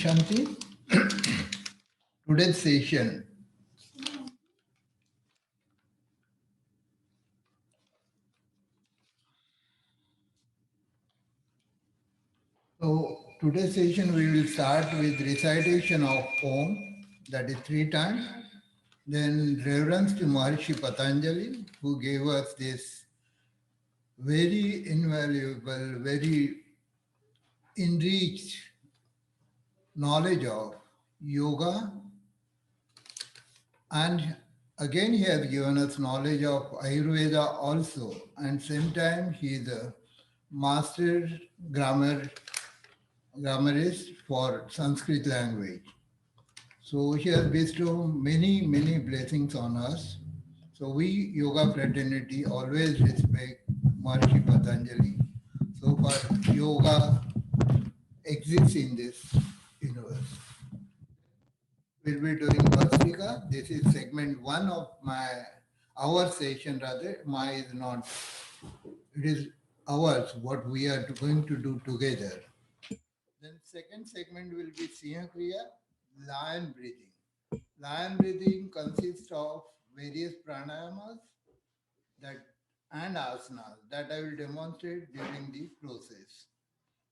Shanti, today's session. So today's session we will start with recitation of Om, that is 3 times. Then reverence to Maharishi Patanjali, who gave us this very invaluable, very enriched knowledge of yoga. And again, he has given us knowledge of Ayurveda also. And same time, he is a master grammarist for Sanskrit language. So he has bestowed many, many blessings on us. So we, yoga fraternity, always respect Maharishi Patanjali. So far, yoga exists in this universe. We'll be doing Bhastrika. This is segment one of our session rather. My is not, it is ours, what we are going to do together. Then second segment will be Siha Kriya, lion breathing. Lion breathing consists of various pranayamas that and asanas that I will demonstrate during the process.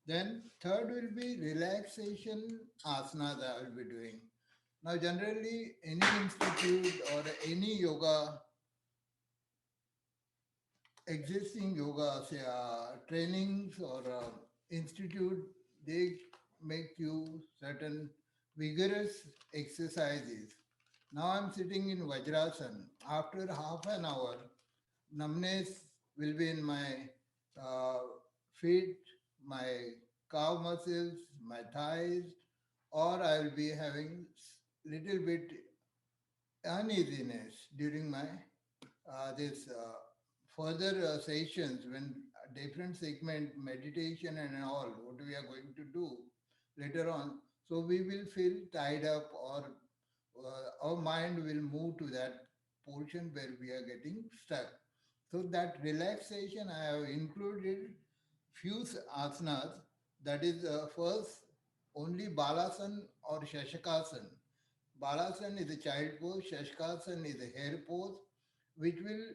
Then third will be relaxation asanas I will be doing. Now generally any institute or any yoga, existing yoga say, trainings or institute, they make you certain vigorous exercises. Now I'm sitting in Vajrasan. After half an hour, numbness will be in my uh, feet, my calf muscles, my thighs, or I will be having little bit uneasiness during my this further sessions when different segment meditation and all what we are going to do later on. So we will feel tied up or our mind will move to that portion where we are getting stuck. So that relaxation I have included few asanas. That is first only Balasana or Shashakasan. Balasana is a child pose, Shashkasan is a hair pose, which will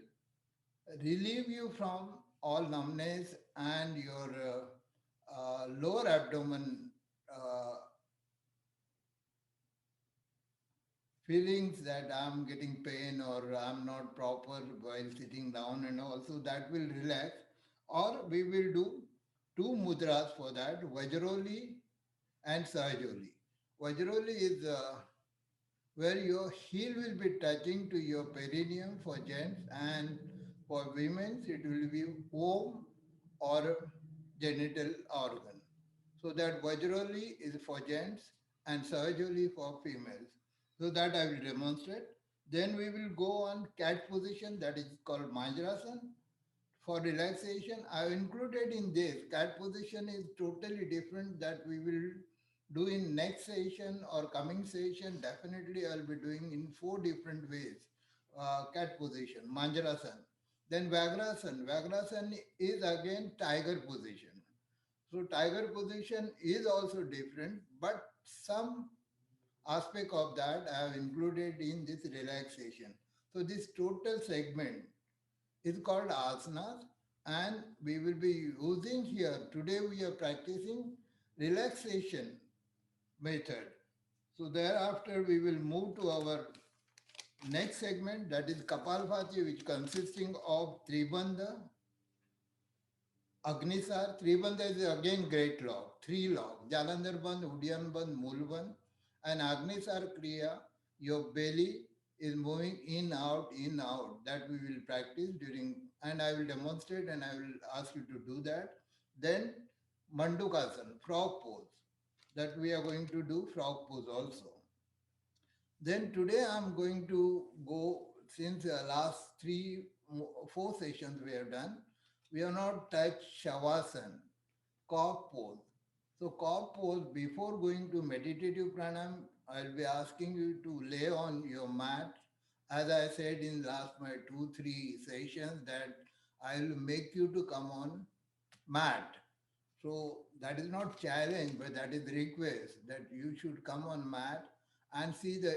relieve you from all numbness and your lower abdomen feelings that I'm getting pain or I'm not proper while sitting down and also that will relax. Or we will do two mudras for that, Vajroli and Sahajoli. Vajroli is where your heel will be touching to your perineum for gents and for women it will be womb or genital organ. So that Vajroli is for gents and Sahajoli for females. So that I will demonstrate. Then we will go on cat position that is called Manjarasan. For relaxation, I have included in this. Cat position is totally different that we will do in next session or coming session. Definitely I'll be doing in 4 different ways. Cat position, Manjarasan. Then Vagrasan. Vagrasan is again tiger position. So tiger position is also different, but some aspect of that I have included in this relaxation. So this total segment is called asanas and we will be using here. Today we are practicing relaxation method. So thereafter we will move to our next segment that is Kapalbhati which consisting of Tribandha, Agnisar. Tribandha is again great log, 3 log, Jalandhar Bandh, Udian Bandh, Mool Bandh and Agnisar Kriya, your belly is moving in, out. That we will practice during and I will demonstrate and I will ask you to do that. Then Mandukasana, frog pose. That we are going to do frog pose also. Then today I'm going to go, since the last 4 sessions we have done, we have not touched Shavasana, cock pose. So cock pose, before going to meditative pranayam, I'll be asking you to lay on your mat. As I said in last my 2, 3 sessions that I'll make you to come on mat. So that is not challenge, but that is request that you should come on mat and see the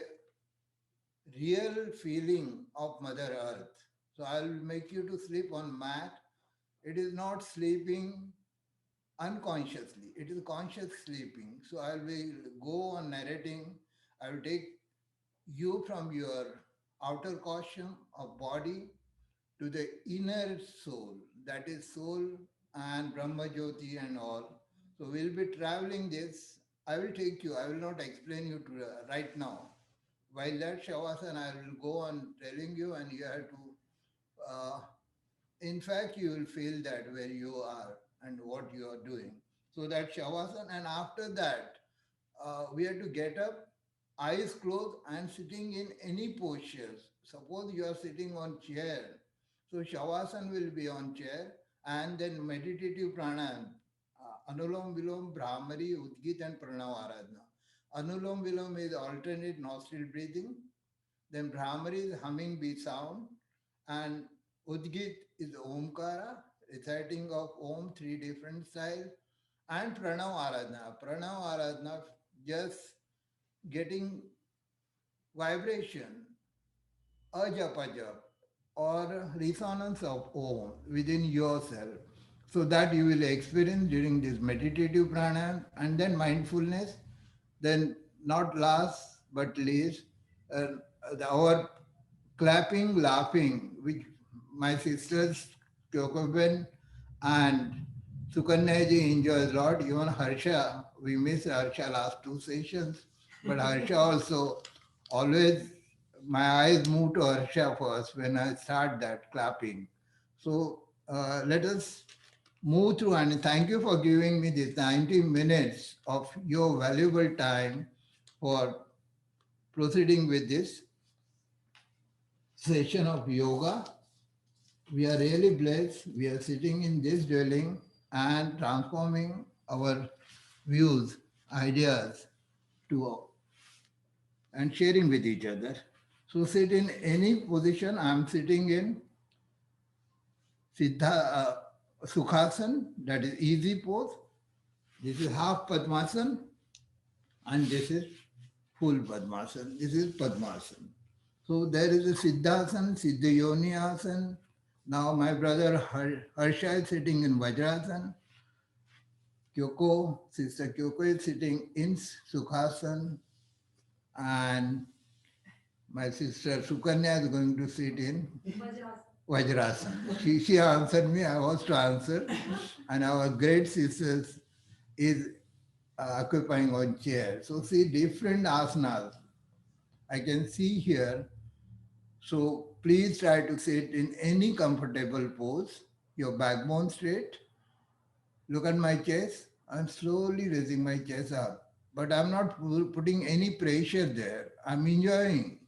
real feeling of Mother Earth. So I'll make you to sleep on mat. It is not sleeping unconsciously. It is conscious sleeping. So I will go on narrating. I will take you from your outer caution of body to the inner soul, that is soul and Brahma Jyoti and all. So we'll be traveling this. I will take you, I will not explain you to, right now. While that Shavasana, I will go on telling you, and you have to, uh, in fact, you will feel that where you are and what you are doing. So that Shavasana, and after that, we have to get up, eyes closed, and sitting in any postures. Suppose you are sitting on chair, so Shavasana will be on chair, and then meditative pranayam, Anulom Vilom, Brahmari, Udgit, and Pranav Aradhana. Anulom Vilom is alternate nostril breathing, then Brahmari is humming beat sound, and Udgit is Omkara, reciting of Om, three different styles, and Pranav Aradhana. Pranav Aradhana, just getting vibration, ajap ajap, or resonance of Om within yourself. So that you will experience during this meditative pranayam, and then mindfulness. Then, not last but least, uh, our clapping, laughing, which my sisters Kyokoben and Sukanya ji enjoys a lot. Even Harsha, we miss Harsha last two sessions, but Harsha also always, my eyes move to Harsha first when I start that clapping. So let us move through, and thank you for giving me this 90 minutes of your valuable time for proceeding with this session of yoga. We are really blessed. We are sitting in this dwelling and transforming our views, ideas to and sharing with each other. So sit in any position. I am sitting in Siddha Sukhasan, that is easy pose. This is half Padmasan, and this is full Padmasan. This is Padmasan. So there is a Siddhasan, Siddhayoni Asan. Now my brother Harsha is sitting in Vajrasan. Kyoko, Sister Kyoko is sitting in Sukhasan, and my sister Sukanya is going to sit in Vajrasan. She answered me, I was to answer, and our great sisters is occupying on chair. So see different asanas I can see here. So please try to sit in any comfortable pose, your backbone straight. Look at my chest. I'm slowly raising my chest up, but I'm not putting any pressure there. I'm enjoying.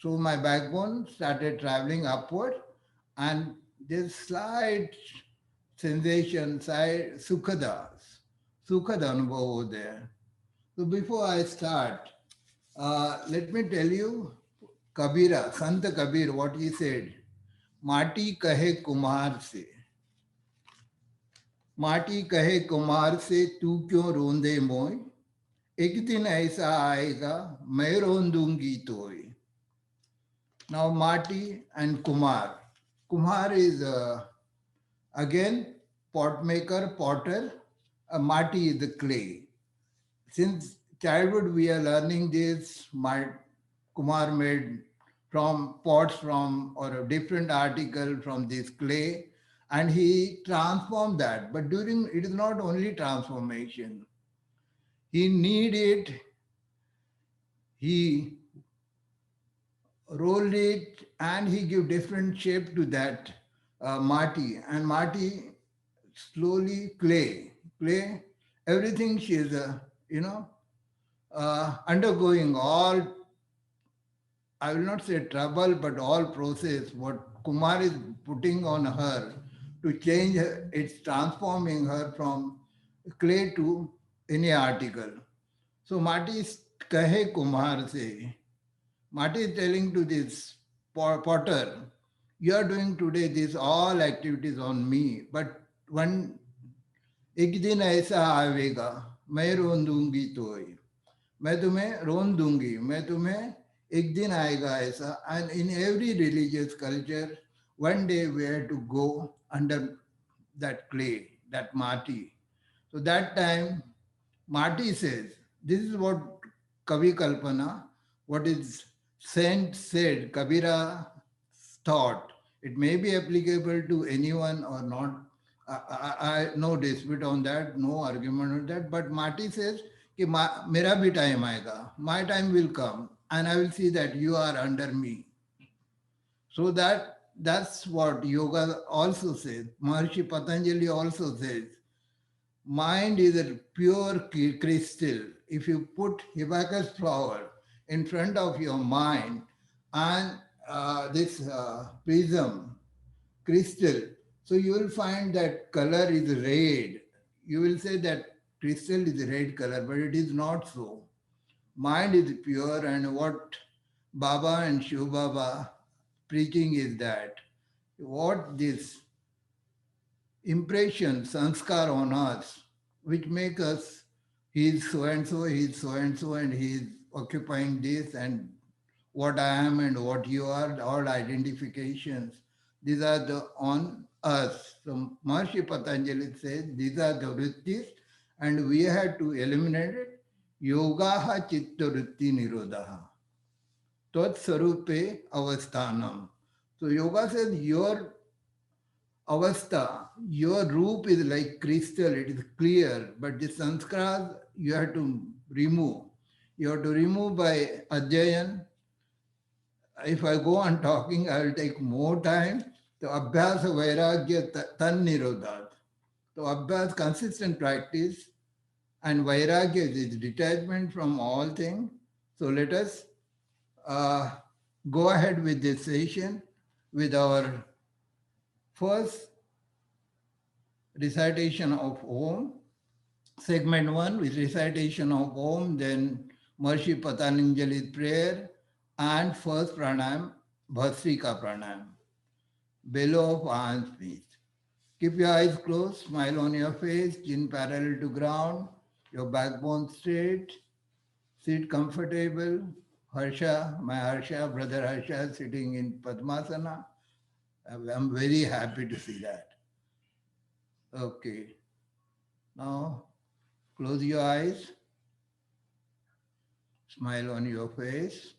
So my backbone started traveling upward, and this slight sensation, side sukhada anubhav over there. So before I start, let me tell you Kabira, Sant Kabir, what he said. माटी कहे कुम्हार से माटी कहे कुम्हार से तू क्यों रोंदे मोय एक दिन ऐसा आएगा मैं रोंदूंगी तोय. Now Mati and Kumar. Kumar is again pot maker, potter. Mati is the clay. Since childhood we are learning this. Kumar made from pots from or a different article from this clay, and he transformed that. But during it is not only transformation. He knead it, he rolled it, and he give different shape to that Mati. And Mati slowly clay, everything she is, undergoing all, I will not say trouble, but all process what Kumar is putting on her to change her, it's transforming her from clay to any article. So Mati is kahe Kumar se. Mati is telling to this potter, you are doing today these all activities on me, but one एक दिन ऐसा आएगा, मैं रोन दूंगी तो ही, मैं तुम्हें रोन दूंगी, मैं तुम्हें एक दिन आएगा ऐसा. And in every religious culture, one day we have to go under that clay, that mati. So that time, Marty says, this is what Kavi Kalpana, what is saint said, Kabira thought. It may be applicable to anyone or not. No dispute on that, no argument on that. But Marty says, कि मेरा भी time आएगा, my time will come, and I will see that you are under me. So that's what yoga also says. Maharshi Patanjali also says mind is a pure crystal. If you put hibiscus flower in front of your mind and this prism crystal, so you will find that color is red. You will say that crystal is red color, but it is not so. Mind is pure, and what Baba and Shiv Baba preaching is that what this impression, sanskar on us, which make us, he is so and so, he is so and so, and he is occupying this, and what I am and what you are, all identifications. These are the on us. So Maharshi Patanjali says these are the vrittis, and we have to eliminate it. Yogaha chitta vritti nirodha. Tat sarupe avasthanam. So yoga says your avastha, your roop is like crystal, it is clear, but the sanskaras you have to remove. You have to remove by adhyayan. If I go on talking, I will take more time. So abhyas vairagya tan nirodhat. So abhyas, consistent practice, and vairagya is detachment from all things. So let us uh, go ahead with this session with our first recitation of Om. Segment 1 with recitation of Om, then Maharishi Patanjali's prayer, and first pranayam, Bhastrika pranayam, below of arms please. Keep your eyes closed, smile on your face, chin parallel to ground, your backbone straight, sit comfortable. Harsha, my Harsha, brother Harsha sitting in Padmasana. I'm very happy to see that. Okay, now close your eyes, smile on your face,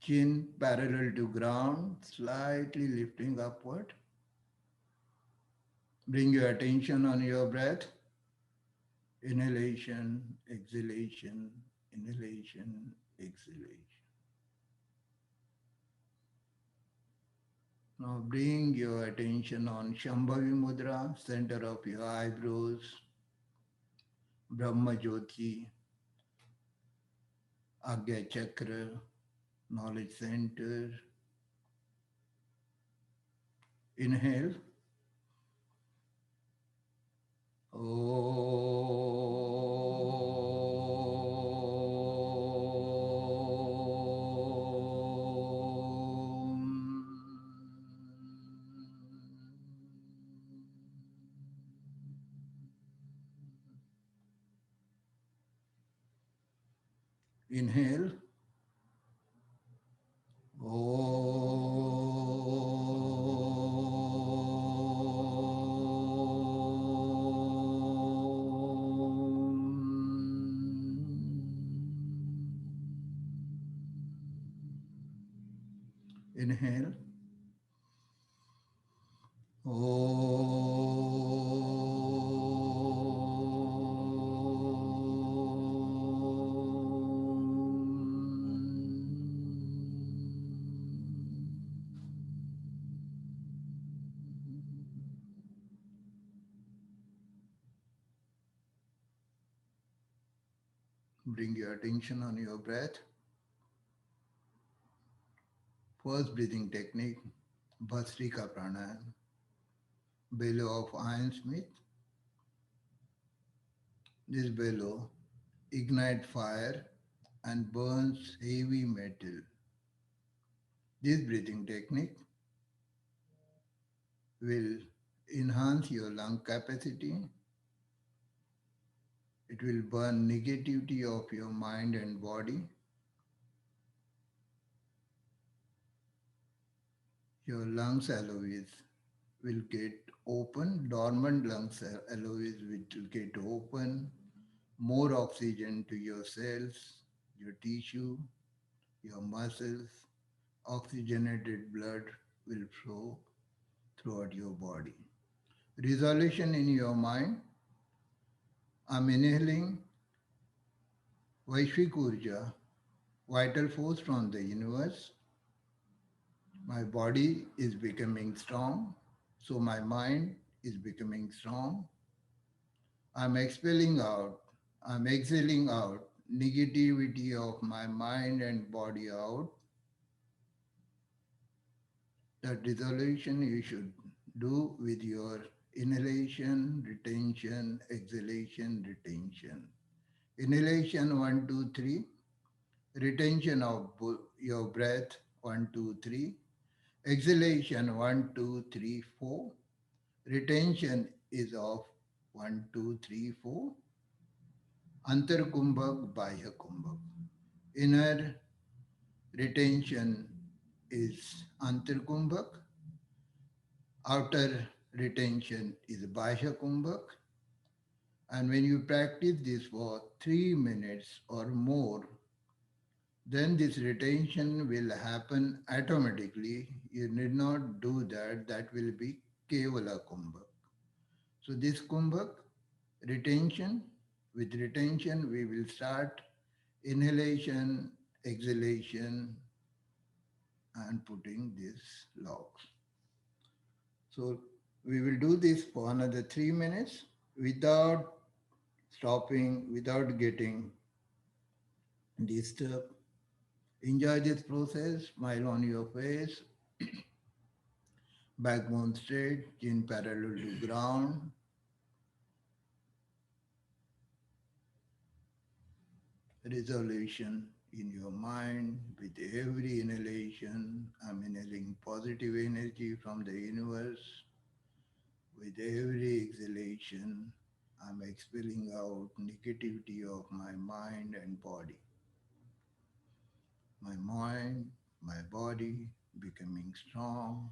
chin parallel to ground, slightly lifting upward. Bring your attention on your breath. Inhalation, exhalation, inhalation, exhalation. Now bring your attention on Shambhavi Mudra, center of your eyebrows, Brahma Jyoti, Agya Chakra, knowledge center. Inhale. Inhale. Inhale. Bring your attention on your breath. First breathing technique, Bhastrika Pranayam, bellow of Iron Smith. This bellow ignites fire and burns heavy metal. This breathing technique will enhance your lung capacity It will burn negativity of your mind and body. Your lungs alloys will get open, dormant lungs alloys will get open, more oxygen to your cells, your tissue, your muscles, oxygenated blood will flow throughout your body. Resolution in your mind. I'm inhaling Vaishvik Urja, vital force from the universe. My body is becoming strong, so my mind is becoming strong. I'm expelling out, I'm exhaling out negativity of my mind and body out. That resolution you should do with your inhalation, retention, exhalation, retention. Inhalation 1, 2, 3. Retention of your breath 1, 2, 3. Exhalation 1, 2, 3, 4. Retention is of 1, 2, 3, 4. Antar kumbhak, Bahya kumbhak. Inner retention is Antar kumbhak. Outer retention is Bahya kumbhak. And when you practice this for 3 minutes or more, then this retention will happen automatically. You need not do that. That will be Kevala kumbhak. So this kumbhak, retention, with retention we will start inhalation, exhalation, and putting these logs. So we will do this for another 3 minutes without stopping, without getting disturbed. Enjoy this process, smile on your face, backbone straight, chin parallel to ground, resolution in your mind with every inhalation. I'm inhaling positive energy from the universe. With every exhalation, I'm expelling out negativity of my mind and body. My mind, my body becoming strong.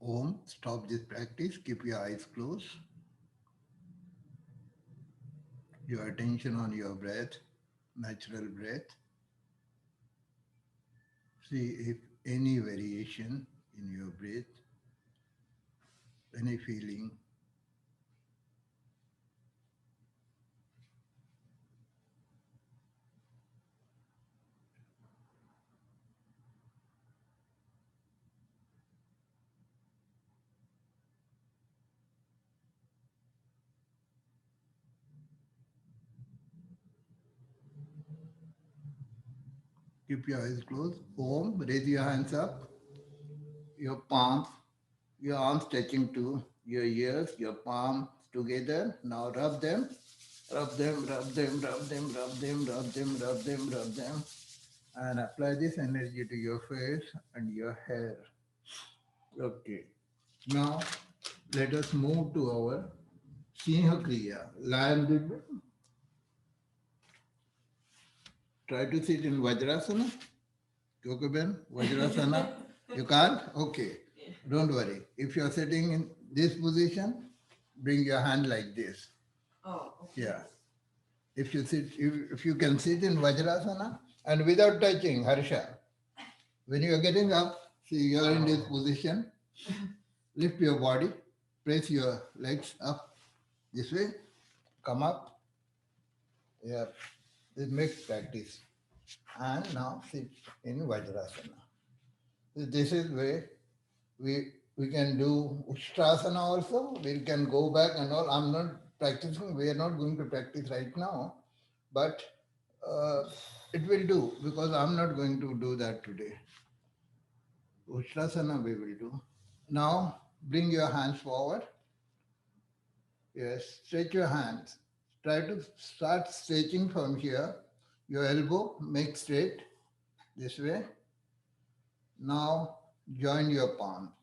Om. Stop this practice. Keep your eyes closed. Your attention on your breath, natural breath. See if any variation in your breath, any feeling. Keep your eyes closed. Om. Raise your hands up. Your palms, your arms touching to your ears, your palms together. Now rub them. Rub them, rub them, rub them, rub them, rub them, rub them, rub them. And apply this energy to your face and your hair. Okay. Now let us move to our Sinha Kriya. Lion did. Try to sit in Vajrasana. Kokuben, Vajrasana. You can't? Okay. Don't worry. If you're sitting in this position, bring your hand like this. Oh, okay. Yeah. If you can sit in Vajrasana and without touching, Harsha, when you are getting up, see you are in this position, lift your body, press your legs up this way, come up. Yeah, this makes practice. And now sit in Vajrasana. So this is where we can do Ustrasana also. We can go back and all. I'm not practicing. We are not going to practice right now, but uh, it will do because I'm not going to do that today. Ustrasana we will do. Now bring your hands forward. Yes, stretch your hands. Try to start stretching from here. Your elbow make straight this way. Now join your palm.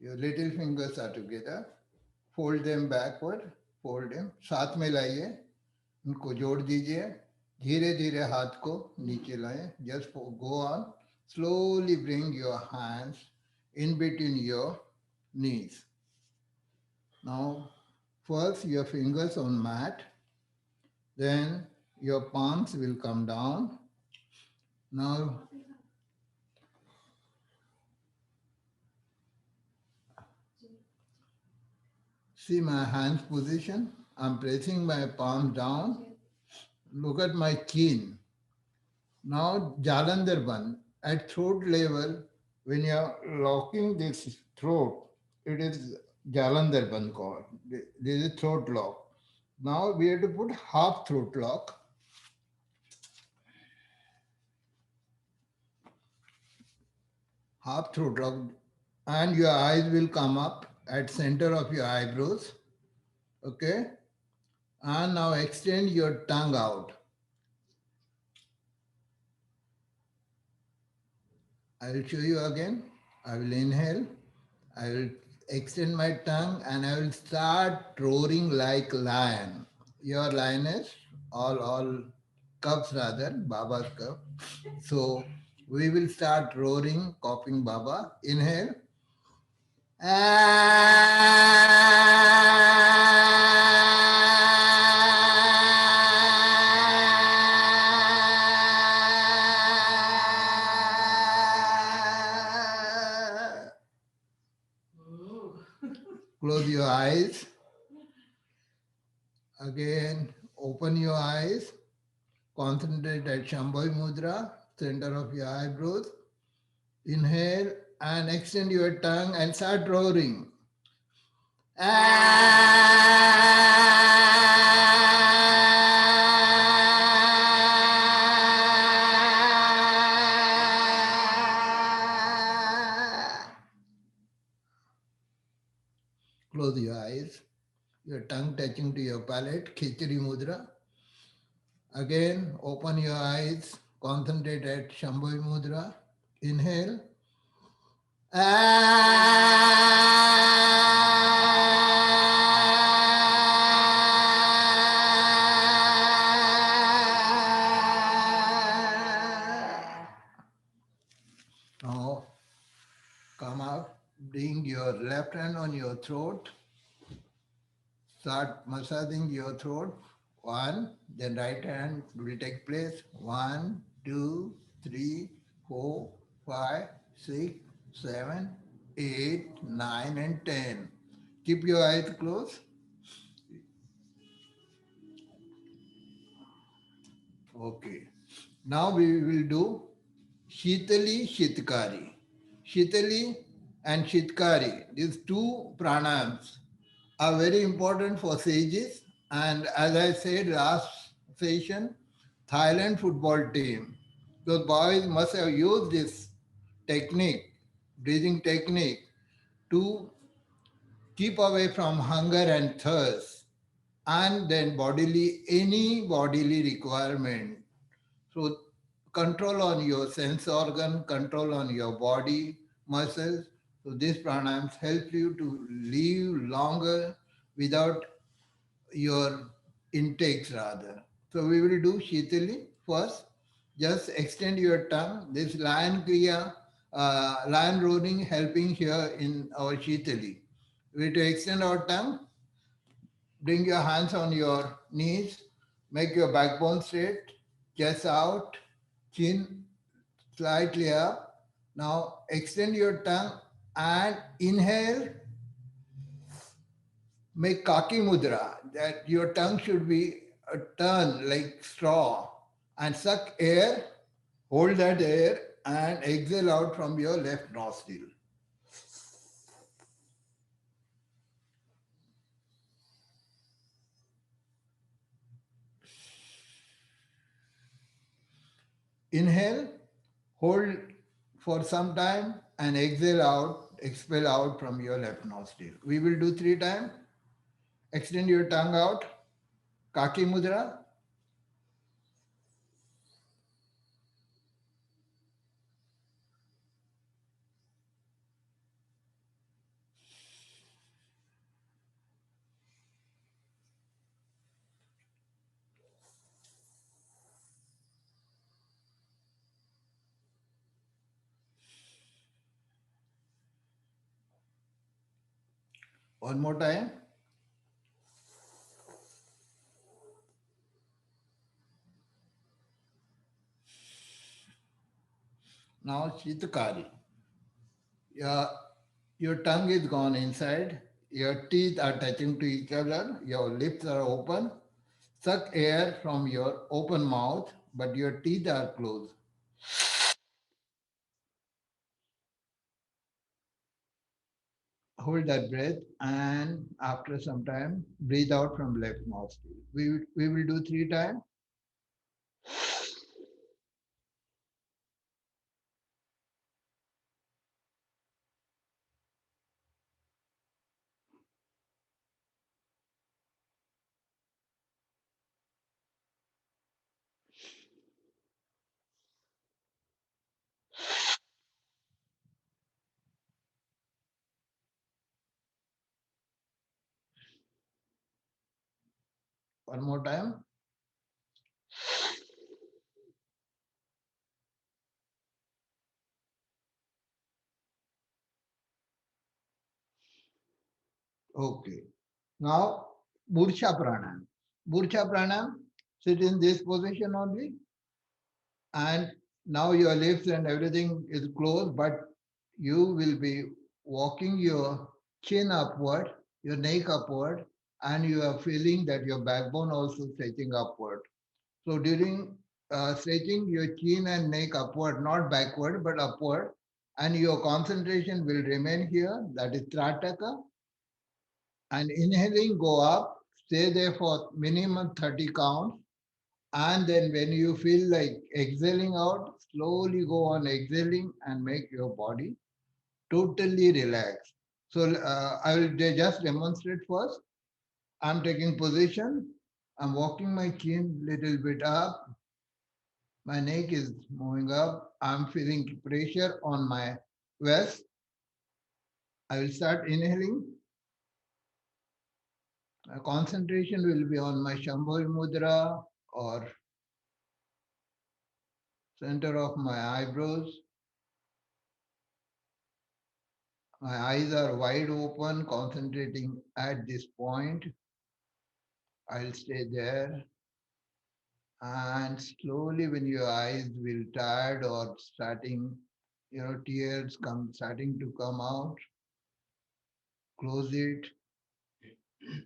Your little fingers are together. Fold them backward. Fold them. साथ में लाइए. उनको जोड़ दीजिए. धीरे धीरे हाथ को नीचे लाएं. Just go on. Slowly bring your hands in between your knees. Now, first your fingers on mat, then your palms will come down. Now, see my hands position. I'm pressing my palm down. Look at my chin. Now, Jalandhar Bandh. At throat level, when you are locking this throat, it is Jalandhar Bandh called. This is throat lock. Now we have to put half throat lock. Half throat lock, and your eyes will come up at center of your eyebrows. Okay, and now extend your tongue out. I will show you again. I will inhale. I will extend my tongue and I will start roaring like lion. Your lioness, all cubs rather, Baba's cub. So we will start roaring, copying Baba. Inhale. Ooh. Close your eyes. Again, open your eyes. Concentrate at Shambhavi Mudra, center of your eyebrows. Inhale and extend your tongue and start roaring. Close your eyes, your tongue touching to your palate, Khichdi Mudra. Again, open your eyes, concentrate at Shambhavi Mudra. Inhale. Now, come out, bring your left hand on your throat, start massaging your throat. One, then right hand will take place. One, two, three, four, five, six, seven, eight, nine, and 10. Keep your eyes closed. Okay. Now we will do Shitali Shitkari. Shitali and Shitkari, these two pranayams are very important for sages. And as I said last session, Thailand football team, those boys must have used this technique, breathing technique, to keep away from hunger and thirst, and then any bodily requirement. So control on your sense organ, control on your body, muscles. So these pranayams help you to live longer without your intakes rather. So we will do Shitali first. Just extend your tongue. This lion kriya, lion roaring helping here in our Shitali. We to extend our tongue, bring your hands on your knees, make your backbone straight, chest out, chin slightly up. Now extend your tongue and inhale, make kaki mudra, that your tongue should be a turn like straw, and suck air, hold that air and exhale out from your left nostril. Inhale, hold for some time and exhale out, expel out from your left nostril. We will do 3 times. Extend your tongue out, kaki mudra. One more time. Now Chitakari. Your, your tongue is gone inside. Your teeth are touching to each other. Your lips are open. Suck air from your open mouth, but your teeth are closed. Hold that breath and after some time, breathe out from left nostril. We will do 3 times. One more time. Okay. Now, Mursha Pranam. Mursha Pranam, sit in this position only, and now your lips and everything is closed, but you will be walking your chin upward, your neck upward, and you are feeling that your backbone also stretching upward. So during stretching your chin and neck upward, not backward, but upward, and your concentration will remain here, that is Trataka, and inhaling go up, stay there for minimum 30 counts, and then when you feel like exhaling out, slowly go on exhaling and make your body totally relaxed. So I will just demonstrate first. I'm taking position. I'm walking my chin little bit up. My neck is moving up. I'm feeling pressure on my vest. I will start inhaling. My concentration will be on my Shambhavi Mudra or center of my eyebrows. My eyes are wide open, concentrating at this point. I'll stay there. And slowly, when your eyes will tired or starting, tears starting to come out, close it,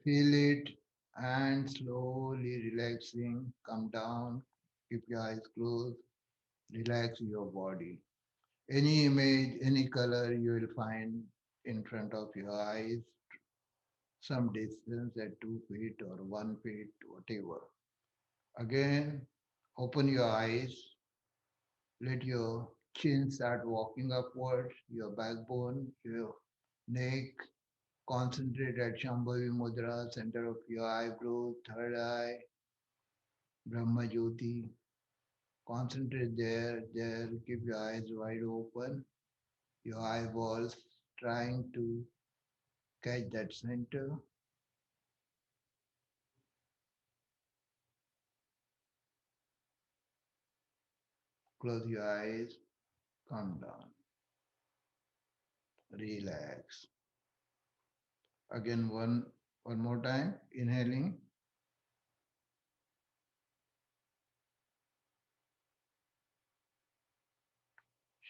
feel it, and slowly relaxing, come down, keep your eyes closed, relax your body. Any image, any color you will find in front of your eyes, some distance at 2 feet or 1 feet, whatever. Again, open your eyes, let your chin start walking upwards, your backbone, your neck, concentrate at Shambhavi Mudra, center of your eyebrow, third eye, Brahma Jyoti. Concentrate there, keep your eyes wide open, your eyeballs trying to catch that center. Close your eyes, calm down, relax. Again, one more time, inhaling,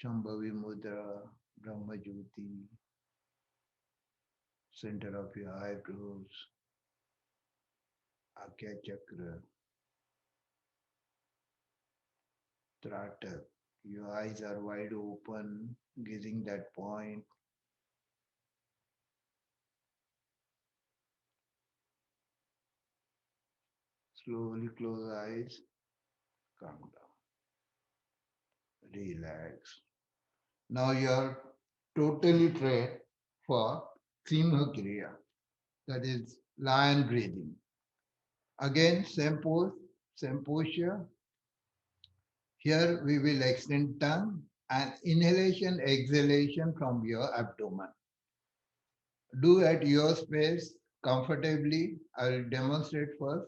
Shambhavi Mudra, Brahma Jyoti, center of your eyebrows, Akya Chakra, Tratak. Your eyes are wide open, gazing that point. Slowly close eyes, calm down, relax. Now you're totally trained for Simha Kriya, that is lion breathing. Again, same pose, same posture. Here we will extend tongue and inhalation, exhalation from your abdomen. Do at your space comfortably. I will demonstrate first.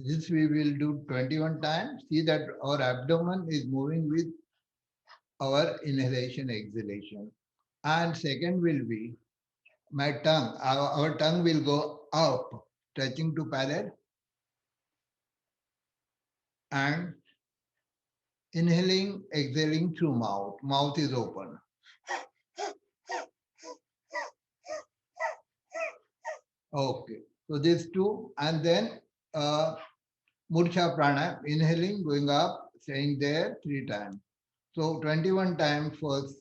This we will do 21 times. See that our abdomen is moving with our inhalation, exhalation. And second will be my tongue. Our tongue will go up, touching to palate, and inhaling, exhaling through mouth. Mouth is open. Okay. So these two, and then Murcha Pranayam, inhaling, going up, staying there 3 times. So 21 times first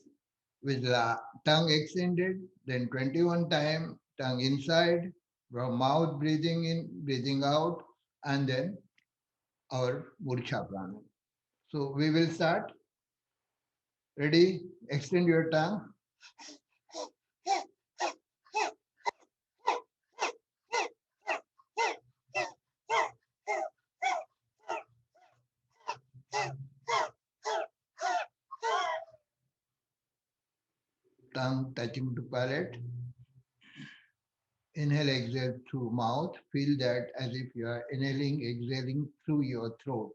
with the tongue extended, then 21 times tongue inside, from mouth breathing in, breathing out, and then our Murcha Pranayam. So we will start. Ready? Extend your tongue. Tongue touching to palate. Inhale, exhale through mouth. Feel that as if you are inhaling, exhaling through your throat.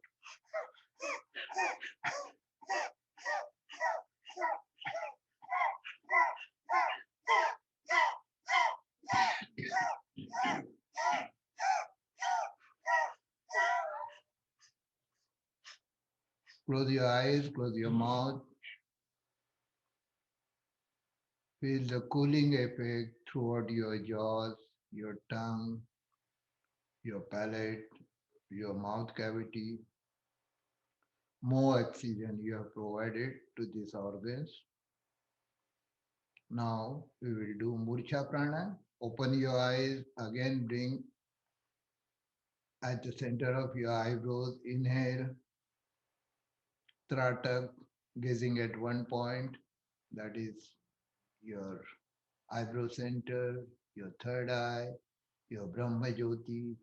Close your eyes, close your mouth. Feel the cooling effect throughout your jaws, your tongue, your palate, your mouth cavity. More oxygen you have provided to these organs. Now we will do Murcha Prana. Open your eyes, again bring at the center of your eyebrows. Inhale, Tratak, gazing at one point, that is your eyebrow center, your third eye, your Brahma Jyoti.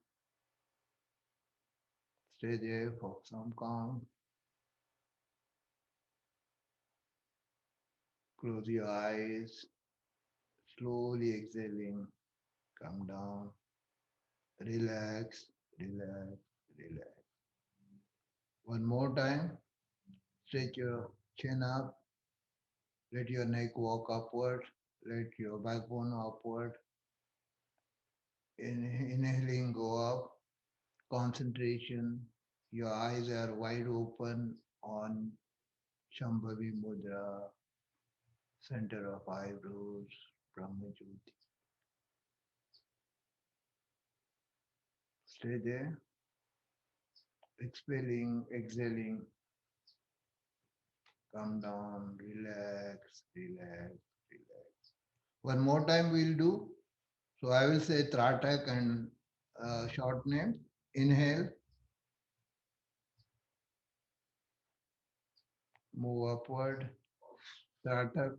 Stay there for some calm. Close your eyes, slowly exhaling, come down, relax, relax, relax. One more time, stretch your chin up, let your neck walk upward, let your backbone upward. Inhaling, go up, concentration, your eyes are wide open on Shambhavi Mudra, center of eyebrows, Brahmajyoti. Stay there, exhaling, exhaling, come down, relax, relax, relax. One more time we'll do. So I will say Tratak and short name. Inhale, move upward, Tratak,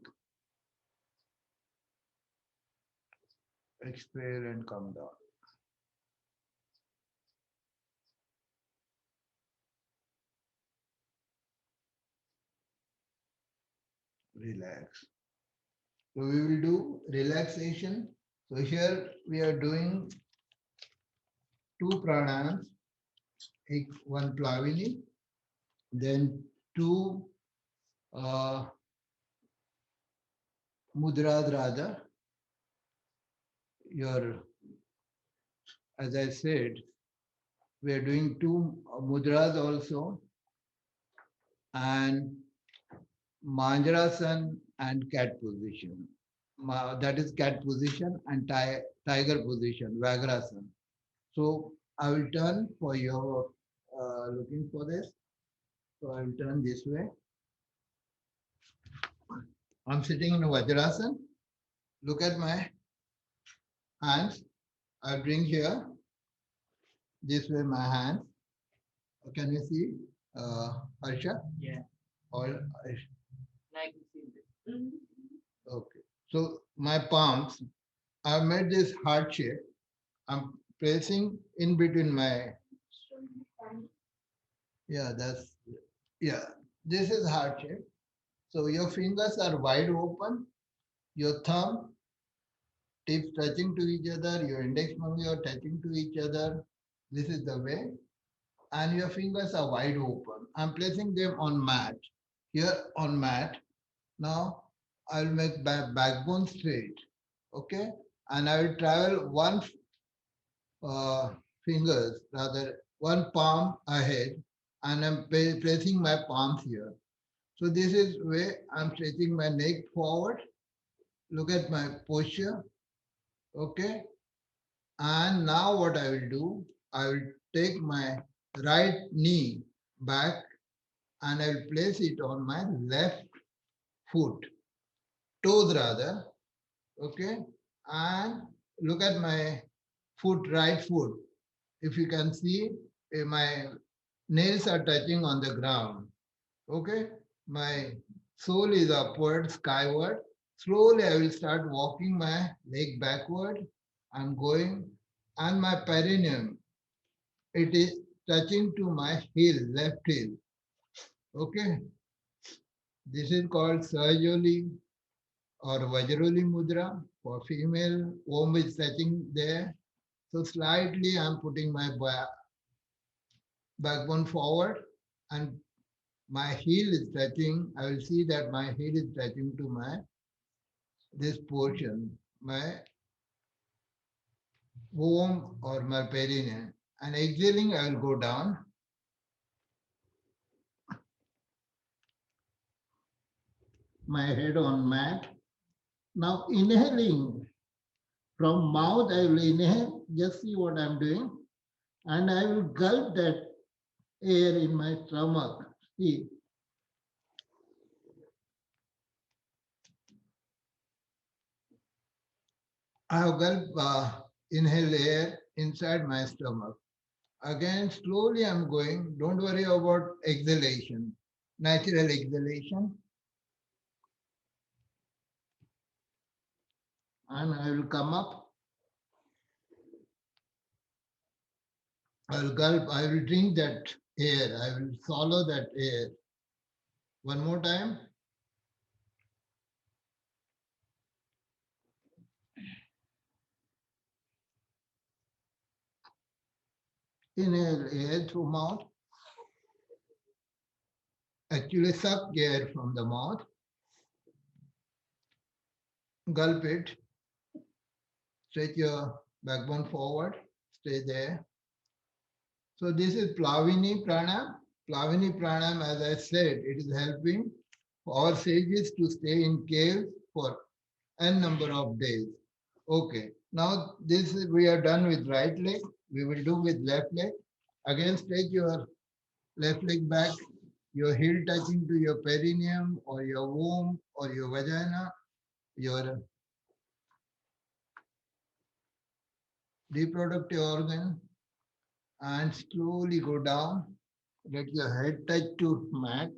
exhale and come down. Relax. So we will do relaxation. So here we are doing two pranayams, one Plavini, then two uh, mudras rather. Your, as I said, we are doing two mudras also, and Manjarasan and cat position. That is cat position and tiger position, Vagrasan. So I will turn for your looking for this. So I will turn this way. I'm sitting in a Vajrasan. Look at my hands. I bring here this way my hands. Can you see, Harsha? Yeah. Or I can see this. Okay. So my palms, I've made this heart shape. I'm pressing in between my, yeah, that's, yeah, this is heart shape. So your fingers are wide open, your thumb tips touching to each other, your index finger are touching to each other. This is the way. And your fingers are wide open. I'm placing them on mat. Here on mat. Now I will make backbone straight. Okay. And I will travel one uh, fingers, rather one palm ahead, and I'm placing my palms here. So this is where I'm stretching my neck forward. Look at my posture. Okay. And now what I will do, I will take my right knee back and I will place it on my left foot, toes rather. Okay. And look at my foot, right foot. If you can see, my nails are touching on the ground. Okay. My sole is upward, skyward. Slowly I will start walking my leg backward. I'm going, and my perineum, it is touching to my heel, left heel. Okay. This is called Sahajoli or Vajroli Mudra for female. Womb is touching there. So slightly I'm putting my backbone forward and my heel is touching. I will see that my heel is touching to my this portion, my womb or my perineum. And exhaling, I will go down. My head on mat. Now inhaling from mouth, I will inhale. Just see what I'm doing, and I will gulp that air in my stomach. See, I have gulp, inhale air inside my stomach. Again, slowly I'm going. Don't worry about exhalation, natural exhalation. And I will come up. I will gulp. I will drink that air. I will swallow that air. One more time. Inhale air through mouth. Actually suck air from the mouth. Gulp it. Stretch your backbone forward. Stay there. So this is Plavini Pranam. Plavini Pranam, as I said, it is helping our sages to stay in caves for n number of days. Okay. Now this we are done with right leg. We will do with left leg. Again, stretch your left leg back, your heel touching to your perineum or your womb or your vagina, your reproductive organ, and slowly go down. Let your head touch to mat.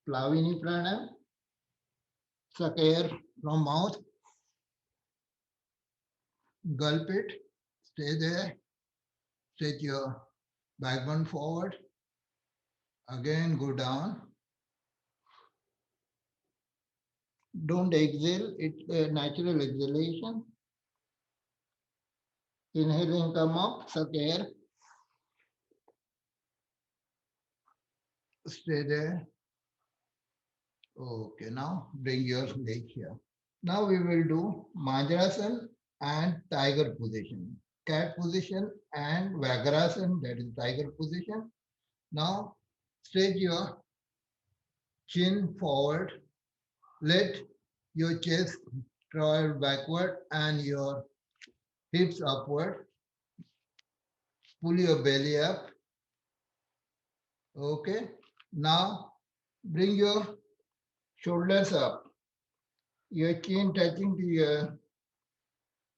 Plavini pranam. Suck air from mouth. Gulp it. Stay there. Stretch your backbone forward. Again, go down. Don't exhale. It's a natural exhalation. Inhaling, come up. Suck air. Stay there. Okay, now bring your leg here. Now we will do Majrasan and tiger position. Cat position and Vagrasan, that is tiger position. Now stretch your chin forward. Let your chest travel backward and your hips upward. Pull your belly up. Okay. Now bring your shoulders up. Your chin touching to your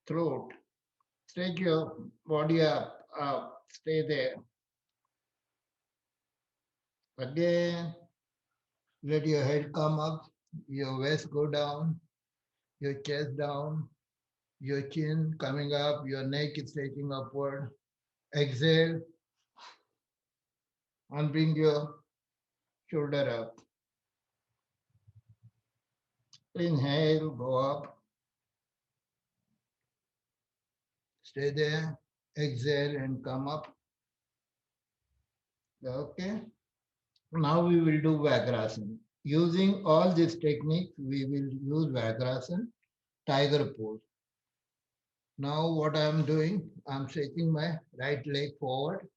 throat. Stretch your body up. Stay there. Again, let your head come up, your waist go down, your chest down, your chin coming up, your neck is stretching upward. Exhale and bring your shoulder up. Inhale, go up. Stay there. Exhale and come up. Okay. Now we will do Vagrasana. Using all these techniques, we will use Vagrasana, tiger pose. Now what I am doing, I am stretching my right leg forward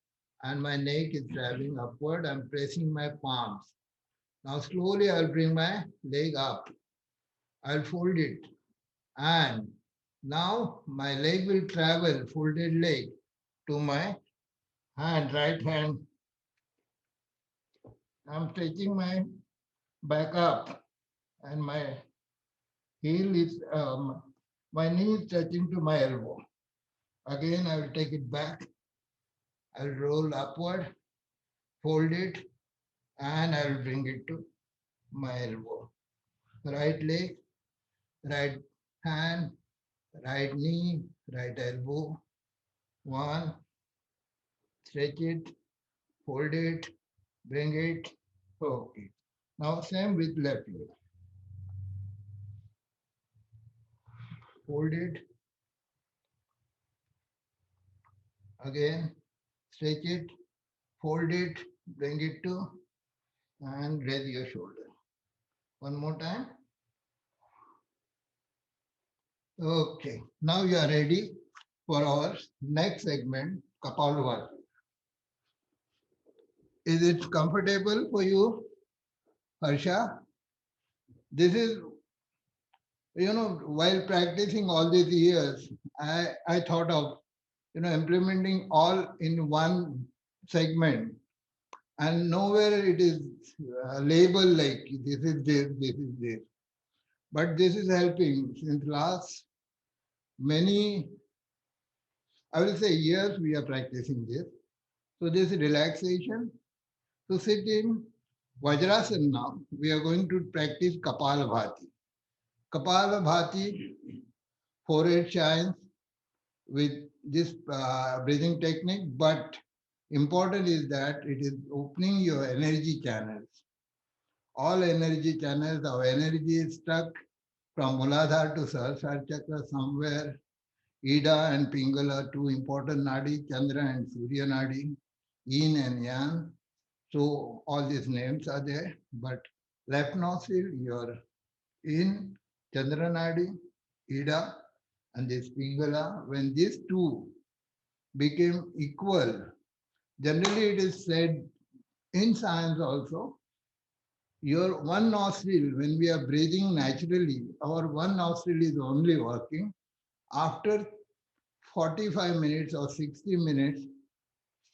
and my neck is traveling upward. I'm pressing my palms. Now slowly I'll bring my leg up. I'll fold it. And now my leg will travel, folded leg, to my hand, right hand. I'm stretching my back up and my heel is, my knee is touching to my elbow. Again, I will take it back. I'll roll upward, fold it, and I will bring it to my elbow. Right leg, right hand, right knee, right elbow. One, stretch it, fold it, bring it. Okay. Now same with left leg. Fold it, again, stretch it, fold it, bring it to, and raise your shoulder. One more time. Okay. Now you are ready for our next segment, Kapalabhati. Is it comfortable for you, Harsha? This is, while practicing all these years, I thought of, implementing all in one segment, and nowhere it is labeled like this is this, this is this. But this is helping since last many, I will say years, we are practicing this. So this relaxation. To sit in Vajrasana now, we are going to practice Kapalabhati. Kapalabhati, forehead shines with this breathing technique, but important is that it is opening your energy channels. All energy channels, our energy is stuck from Muladhara to Sahasrara chakra somewhere Ida and Pingala, two important nadi, Chandra and Surya nadi, Yin and Yang. So all these names are there, but left nostril, your in Chandra nadi, Ida, and this Pingala, when these two became equal, generally it is said in science also, your one nostril, when we are breathing naturally, our one nostril is only working. After 45 minutes or 60 minutes,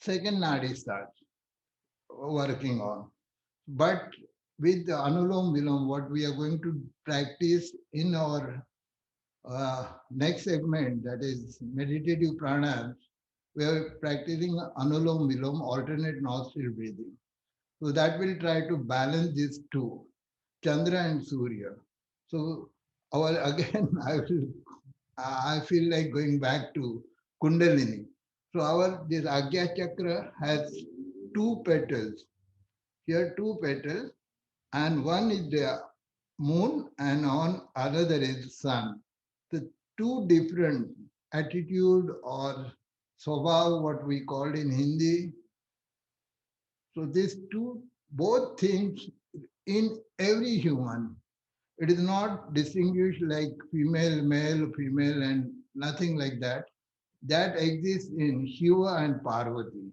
second nadi starts working on. But with the Anulom Vilom, what we are going to practice in our next segment, that is meditative pranayams, we are practicing Anulom Vilom, alternate nostril breathing. So that will try to balance these two, Chandra and Surya. So our again, I feel like going back to Kundalini. So our this Agya Chakra has two petals. Here two petals, and one is the moon, and on another is sun. The two different attitude or swabhav, what we call in Hindi. So these two both things in every human. It is not distinguished like female, male, female, and nothing like that. That exists in Shiva and Parvati.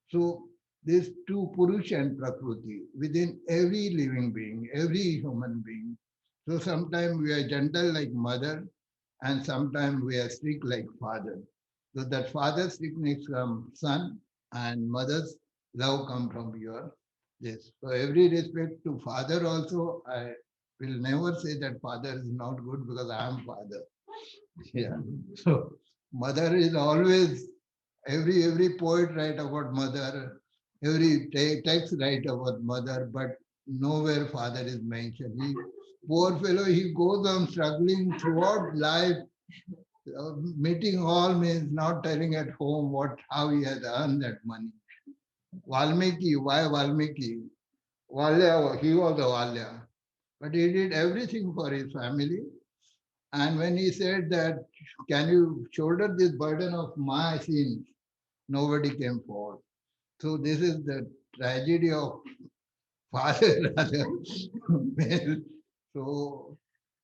So these two Purusha and Prakriti within every living being, every human being. So sometimes we are gentle like mother, and sometimes we are strict like father. So that father's strictness from son, and mother's love come from your this. So every respect to father also, I will never say that father is not good because I am father. Yeah. So mother is always every poet write about mother, every text write about mother, but nowhere father is mentioned. He poor fellow, he goes on struggling throughout life. Meeting all means not telling at home what how he has earned that money. Valmiki, why Valmiki? Valya, he was a Valya, but he did everything for his family. And when he said that, can you shoulder this burden of my sins? Nobody came forward. So this is the tragedy of father rather male. So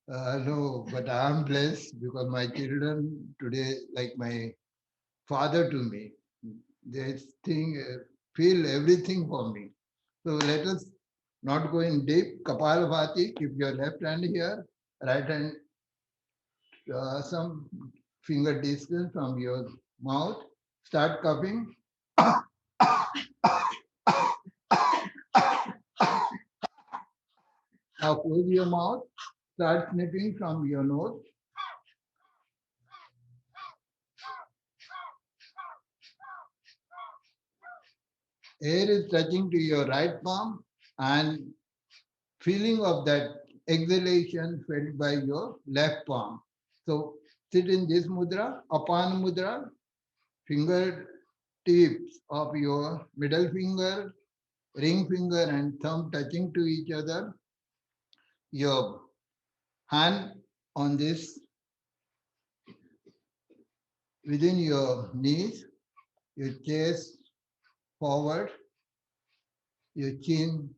no, but I am blessed because my children today like my father to me. They think feel everything for me. So let us not go in deep. Kapalabhati, keep your left hand here, right hand some finger distance from your mouth. Start coughing. Now close your mouth. Start sniffing from your nose. Air is touching to your right palm and feeling of that exhalation felt by your left palm. So sit in this mudra, Apan mudra, finger tips of your middle finger, ring finger and thumb touching to each other. Your hand on this within your knees, your chest forward, your chin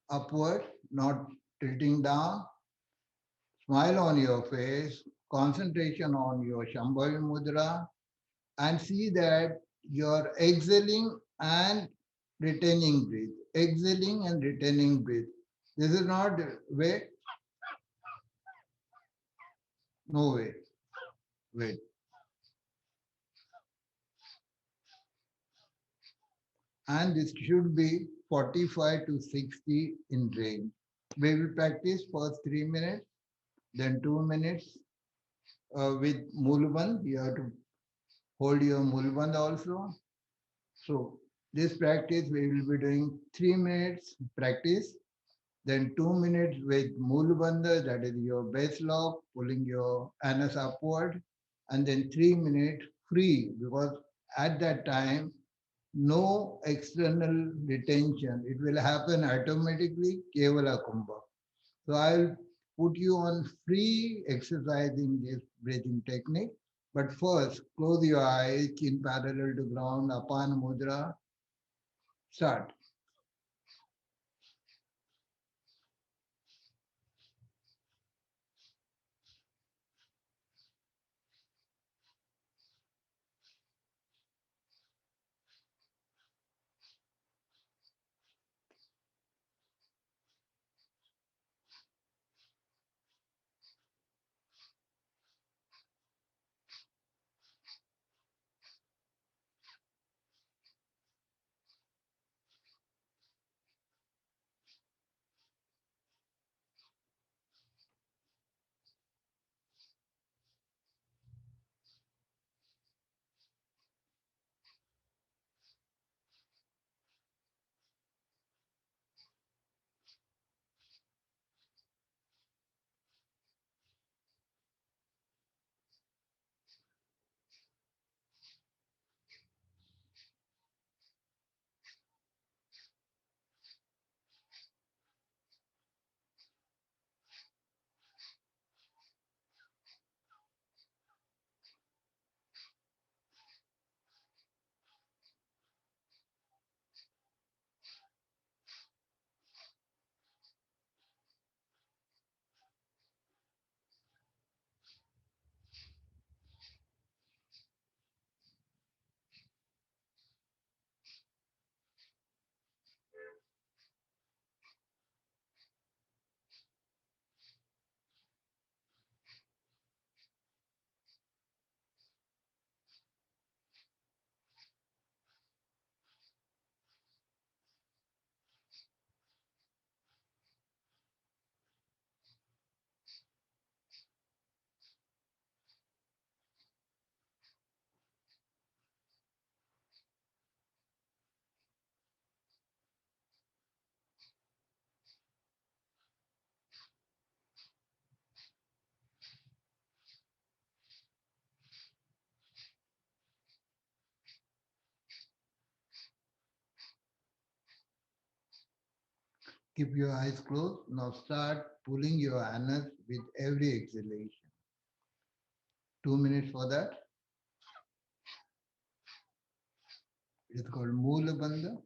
upward, not tilting down, smile on your face, concentration on your Shambhavi Mudra, and see that you're exhaling and retaining breath. Exhaling and retaining breath. This is not wait, no wait, wait. And this should be 45 to 60 in range. We will practice first 3 minutes, then 2 minutes with Mulband. You have to hold your Mulband also. So this practice we will be doing 3 minutes practice, then 2 minutes with Mulbandha, that is your base lock, pulling your anus upward, and then 3 minutes free because at that time no external retention. It will happen automatically, Kevala Kumbha. So I'll put you on free exercising this breathing technique. But first, close your eyes, chin parallel to ground, Apana Mudra, start. Keep your eyes closed. Now start pulling your anus with every exhalation. 2 minutes for that. It's called Moola Bandha.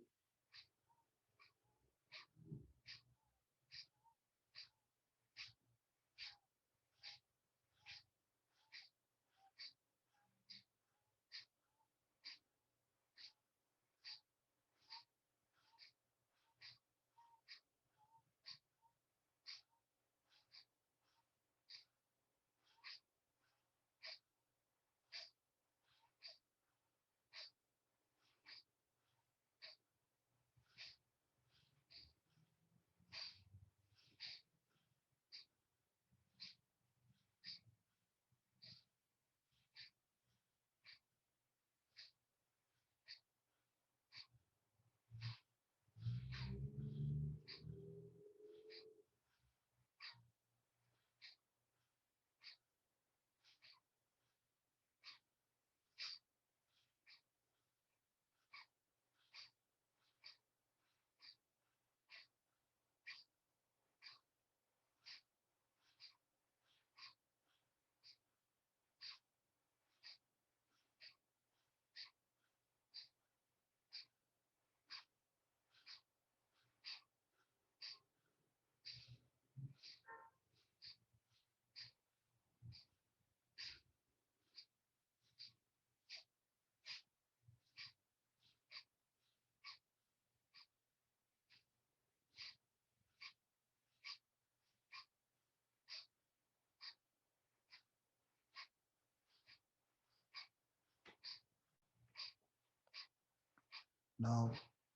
Now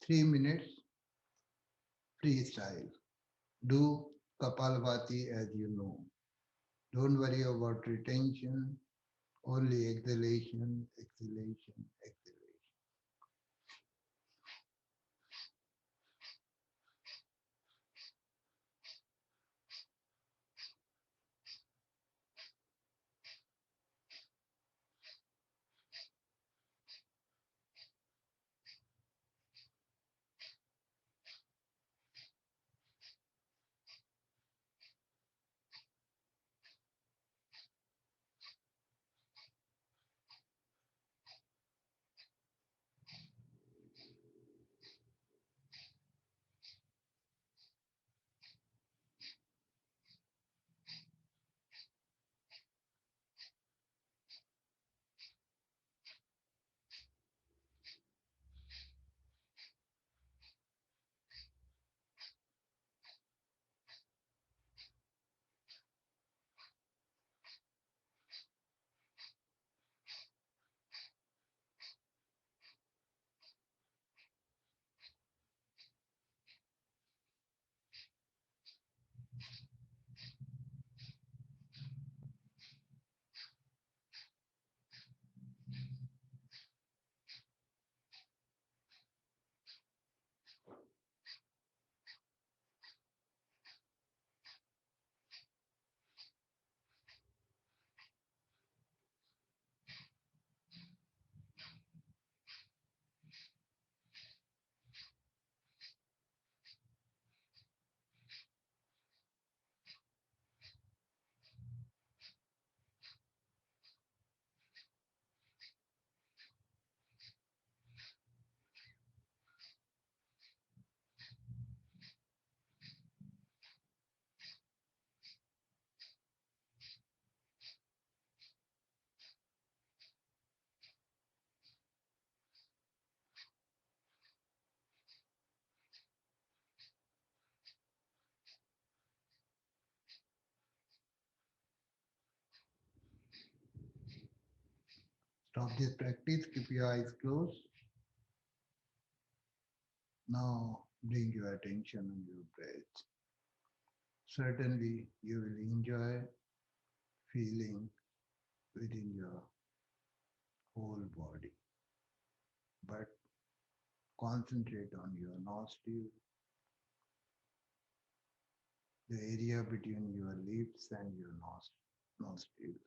3 minutes freestyle. Do Kapalbhati as you know. Don't worry about retention, only exhalation, exhalation, exhalation. Stop this practice, keep your eyes closed. Now bring your attention on your breath. Certainly you will enjoy feeling within your whole body. But concentrate on your nostril, the area between your lips and your nostrils.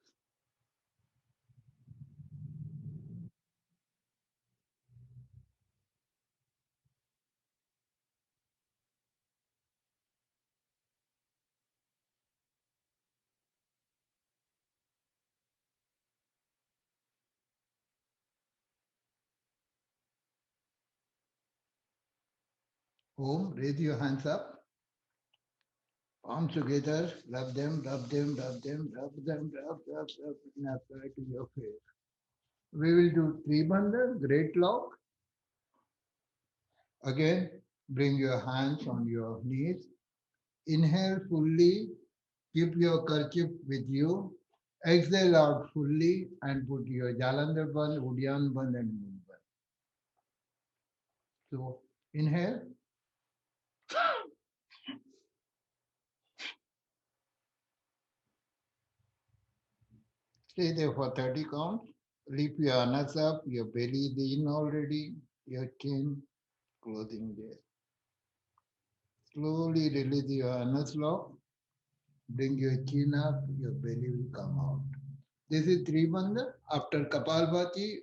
Om, raise your hands up. Arms together, rub them, rub them, rub them, rub them, rub, and apply to your face. We will do three bandha, great lock. Again, bring your hands on your knees. Inhale fully, keep your kerchief with you. Exhale out fully and put your Jalandhar Bandh, Udyan Bandh and Moon Bandh. So inhale. Stay there for 30 counts. Lift your anus up, your belly is in already, your chin closing there. Slowly release your anus lock. Bring your chin up, your belly will come out. This is Tribandha. After Kapalbhati,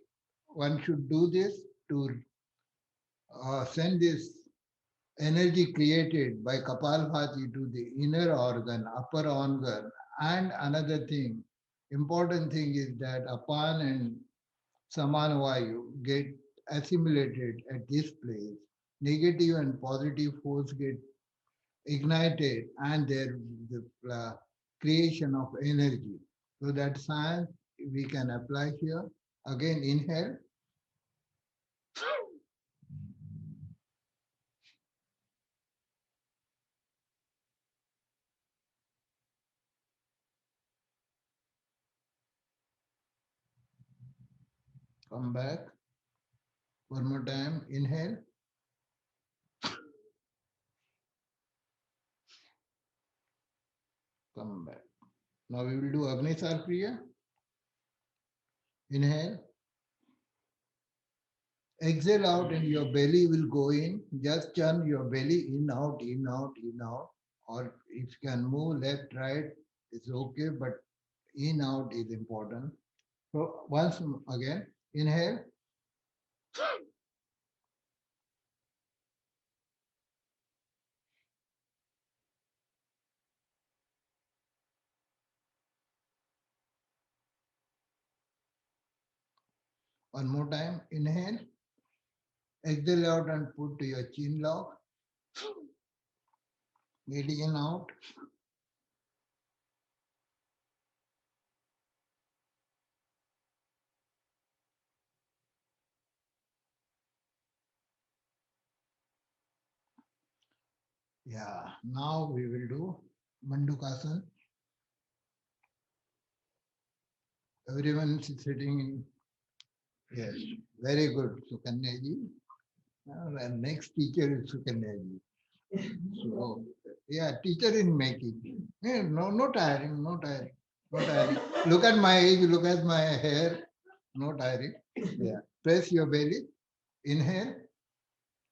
one should do this to send this energy created by Kapalbhati to the inner organ, upper organ. And another thing, important thing is that Apan and Samanvayu get assimilated at this place. Negative and positive force get ignited and there the creation of energy. So that science we can apply here. Again, inhale. Come back. One more time. Inhale. Come back. Now we will do Agni Sarpriya. Inhale. Exhale out and your belly will go in. Just churn your belly in, out, in, out, in, out. Or if you can move left, right, it's okay, but in, out is important. So once again, inhale. One more time, inhale. Exhale out and put to your chin lock. Breathe in, out. Yeah, now we will do Mandukasana. Everyone is sitting in. Yes, very good, Sukanya ji. And next teacher is Sukanya ji. So, yeah, teacher in making. Yeah, no tiring, no tiring, no tiring. Look at my age, look at my hair, no tiring. Yeah, press your belly, inhale,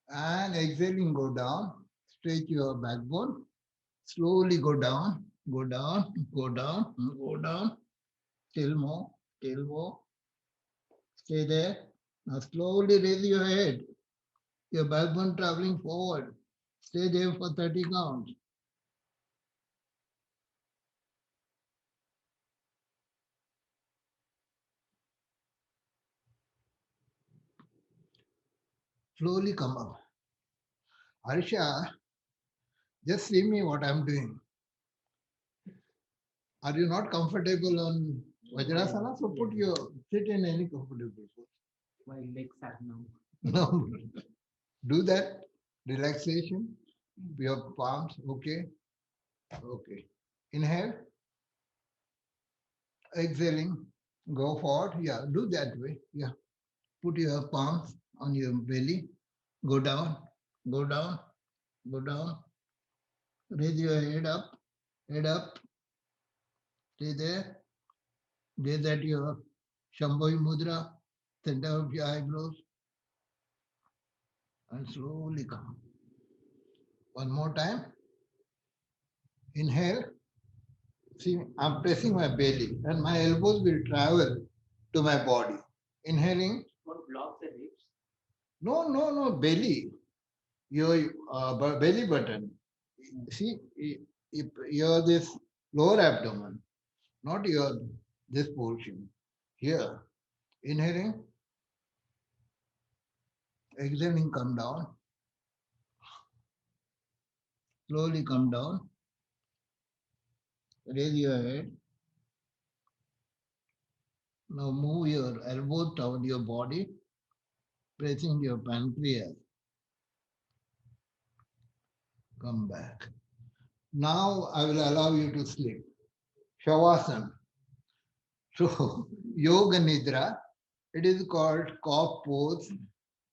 and exhaling, go down. Stretch your backbone. Slowly go down, go down, go down, go down. Still more, still more. Stay there. Now slowly raise your head. Your backbone traveling forward. Stay there for 30 counts. Slowly come up. Harsha, just see me what I'm doing. Are you not comfortable on Vajrasana? So put your sit in any comfortable position. My legs are numb. No, do that relaxation. Your palms, okay, okay. Inhale, exhaling, Go forward. Yeah, do that way. Yeah. Put your palms on your belly. Go down, go down, go down. Raise your head up, stay there. Gaze at your Shambhavi Mudra, center of your eyebrows, and slowly come. One more time. Inhale. See, I'm pressing my belly, and my elbows will travel to my body. Inhaling. What blocks the ribs? No, no, no, belly. Your belly button. See, your this lower abdomen, not your this portion. Here. Inhaling, exhaling, come down. Slowly come down. Raise your head. Now move your elbow toward your body, pressing your pancreas. Come back. Now I will allow you to sleep. Shavasana. So Yoga Nidra, it is called cough pose.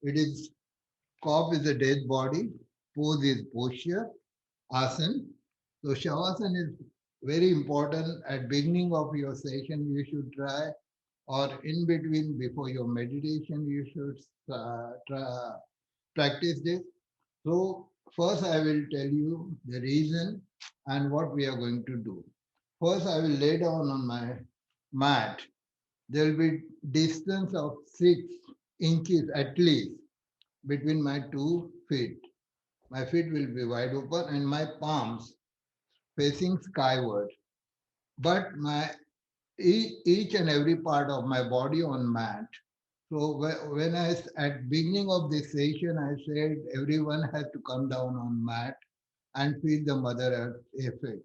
It is cough is a dead body, pose is posture, asana. So Shavasana is very important at beginning of your session. You should try, or in between before your meditation, you should practice this. So first I will tell you the reason and what we are going to do. First I will lay down on my mat. There will be distance of 6 inches at least between my 2 feet. My feet will be wide open and my palms facing skyward. But my each and every part of my body on mat. So when at beginning of this session, I said everyone has to come down on mat and feel the Mother Earth effect.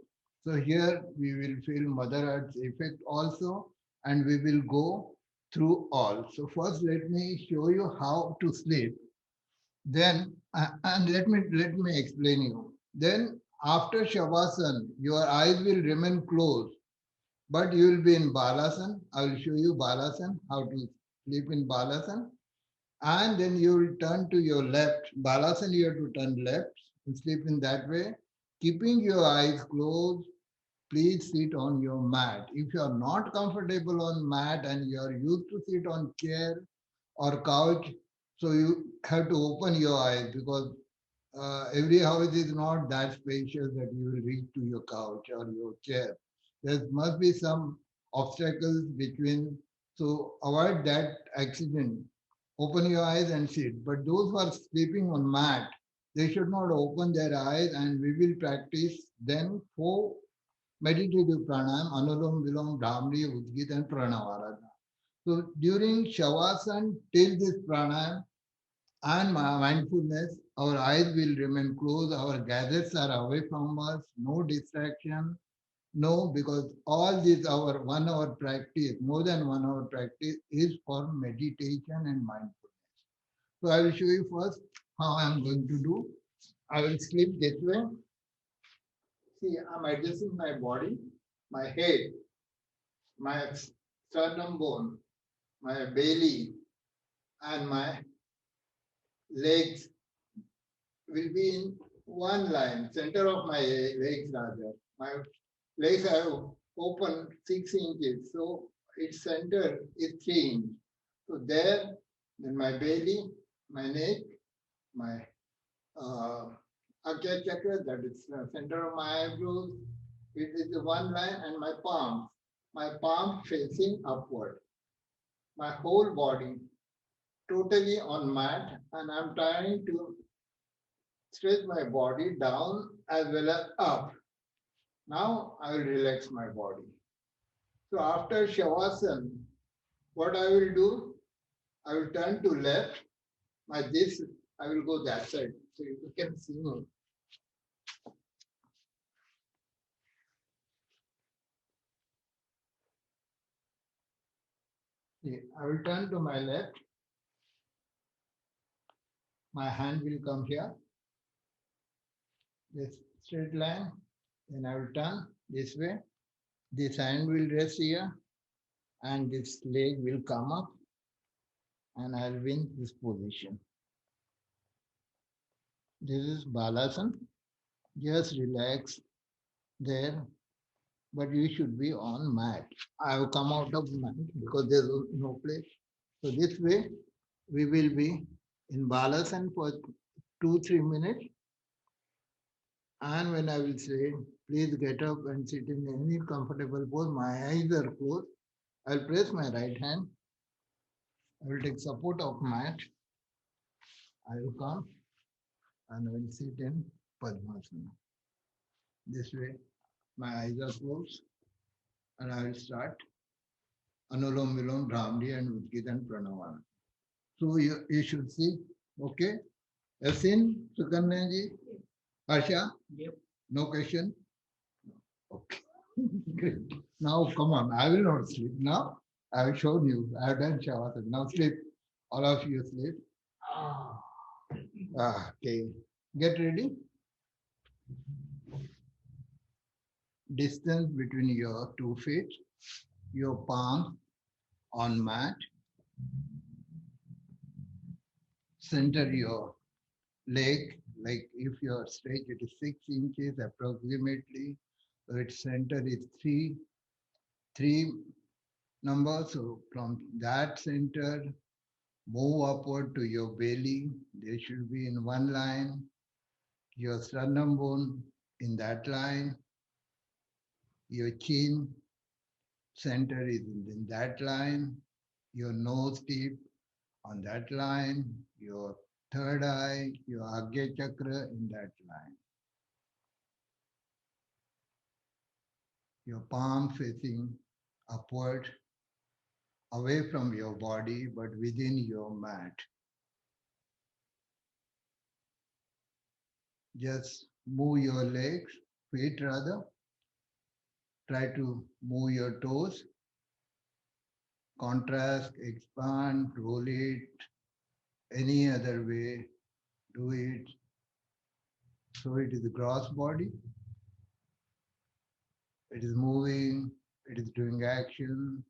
So here we will feel Mother Earth's effect also, and we will go through all. So first, let me show you how to sleep. Then, and let me explain you. Then after Shavasana, your eyes will remain closed but you will be in Balasan. I will show you Balasan, how to sleep in Balasan. And then you will turn to your left. Balasan, you have to turn left and sleep in that way. Keeping your eyes closed, please sit on your mat. If you are not comfortable on mat and you are used to sit on chair or couch, so you have to open your eyes because every house is not that spacious that you will reach to your couch or your chair. There must be some obstacles between, so avoid that accident. Open your eyes and sit. But those who are sleeping on mat, they should not open their eyes, and we will practice then 4 meditative pranayam, Anulom, Vilom, Bhramri, Udgit, and Pranavarana. So during Shavasana, till this pranayam, and mindfulness, our eyes will remain closed, our gadgets are away from us, no distraction, no, because all this our 1 hour practice, more than 1 hour practice is for meditation and mindfulness. So I will show you first how I am going to do. I will sleep this way. See, I'm adjusting my body, my head, my sternum bone, my belly, and my legs will be in one line, center of my legs rather. My legs are open 6 inches, so its center is 3 inches. So there, then my belly, my neck, my uh, Akya chakra, that is the center of my eyebrows, it is the one line, and my palm facing upward. My whole body totally on mat, and I'm trying to stretch my body down as well as up. Now I will relax my body. So after Shavasana, what I will do, I will turn to left. My this, I will go that side. So you can see me. See, I will turn to my left. My hand will come here. This straight line. Then I will turn this way. This hand will rest here. and this leg will come up and I'll be in this position. This is Balasana. Just relax there, but you should be on mat. I have come out of mat because there's no place. So this way we will be in Balasana for 2-3 minutes. And when I will say, please get up and sit in any comfortable pose, my eyes are closed. I'll press my right hand. I will take support of mat. I will come and I will sit in Padmasana. This way, my eyes are closed and I will start Anulom Vilom, Brahmdi and Udgita and Pranavana. So you should see, okay? Have seen Sukanya ji? Harsha? Yep. No question? Okay. Great. Now come on, I will not sleep. Now I have shown you. I have done Shavasana. Now sleep. All of you sleep. Okay. Get ready. Distance between your 2 feet, your palm on mat, center your leg, like if your stretch it is 6 inches approximately, so its center is three numbers. So from that center, move upward to your belly. They should be in one line. Your sternum bone in that line. Your chin center is in that line. Your nose tip on that line. Your third eye, your Agya Chakra in that line. Your palm facing upward, away from your body, but within your mat. Just move your legs, feet rather. Try to move your toes. Contrast, expand, roll it, any other way, do it. So it is the gross body. It is moving, it is doing action.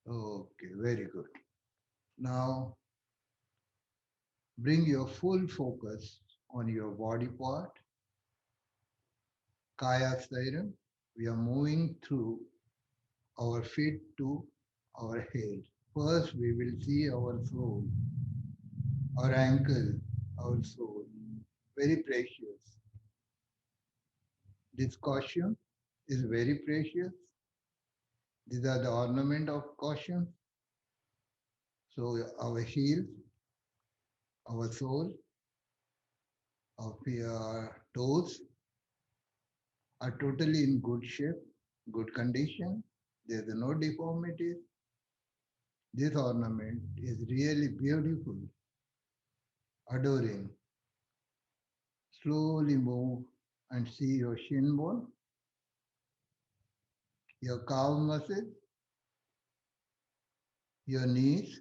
Okay, very good. Now bring your full focus on your body part. Kaya Stairam. We are moving through our feet to our head. First, we will see our soul, our ankle, our soul. Very precious. This caution is very precious. These are the ornament of caution. So our heel, our soul, our toes are totally in good shape, good condition. There's no deformities. This ornament is really beautiful, adoring. Slowly move and see your shin bone, your calf muscle, your knees,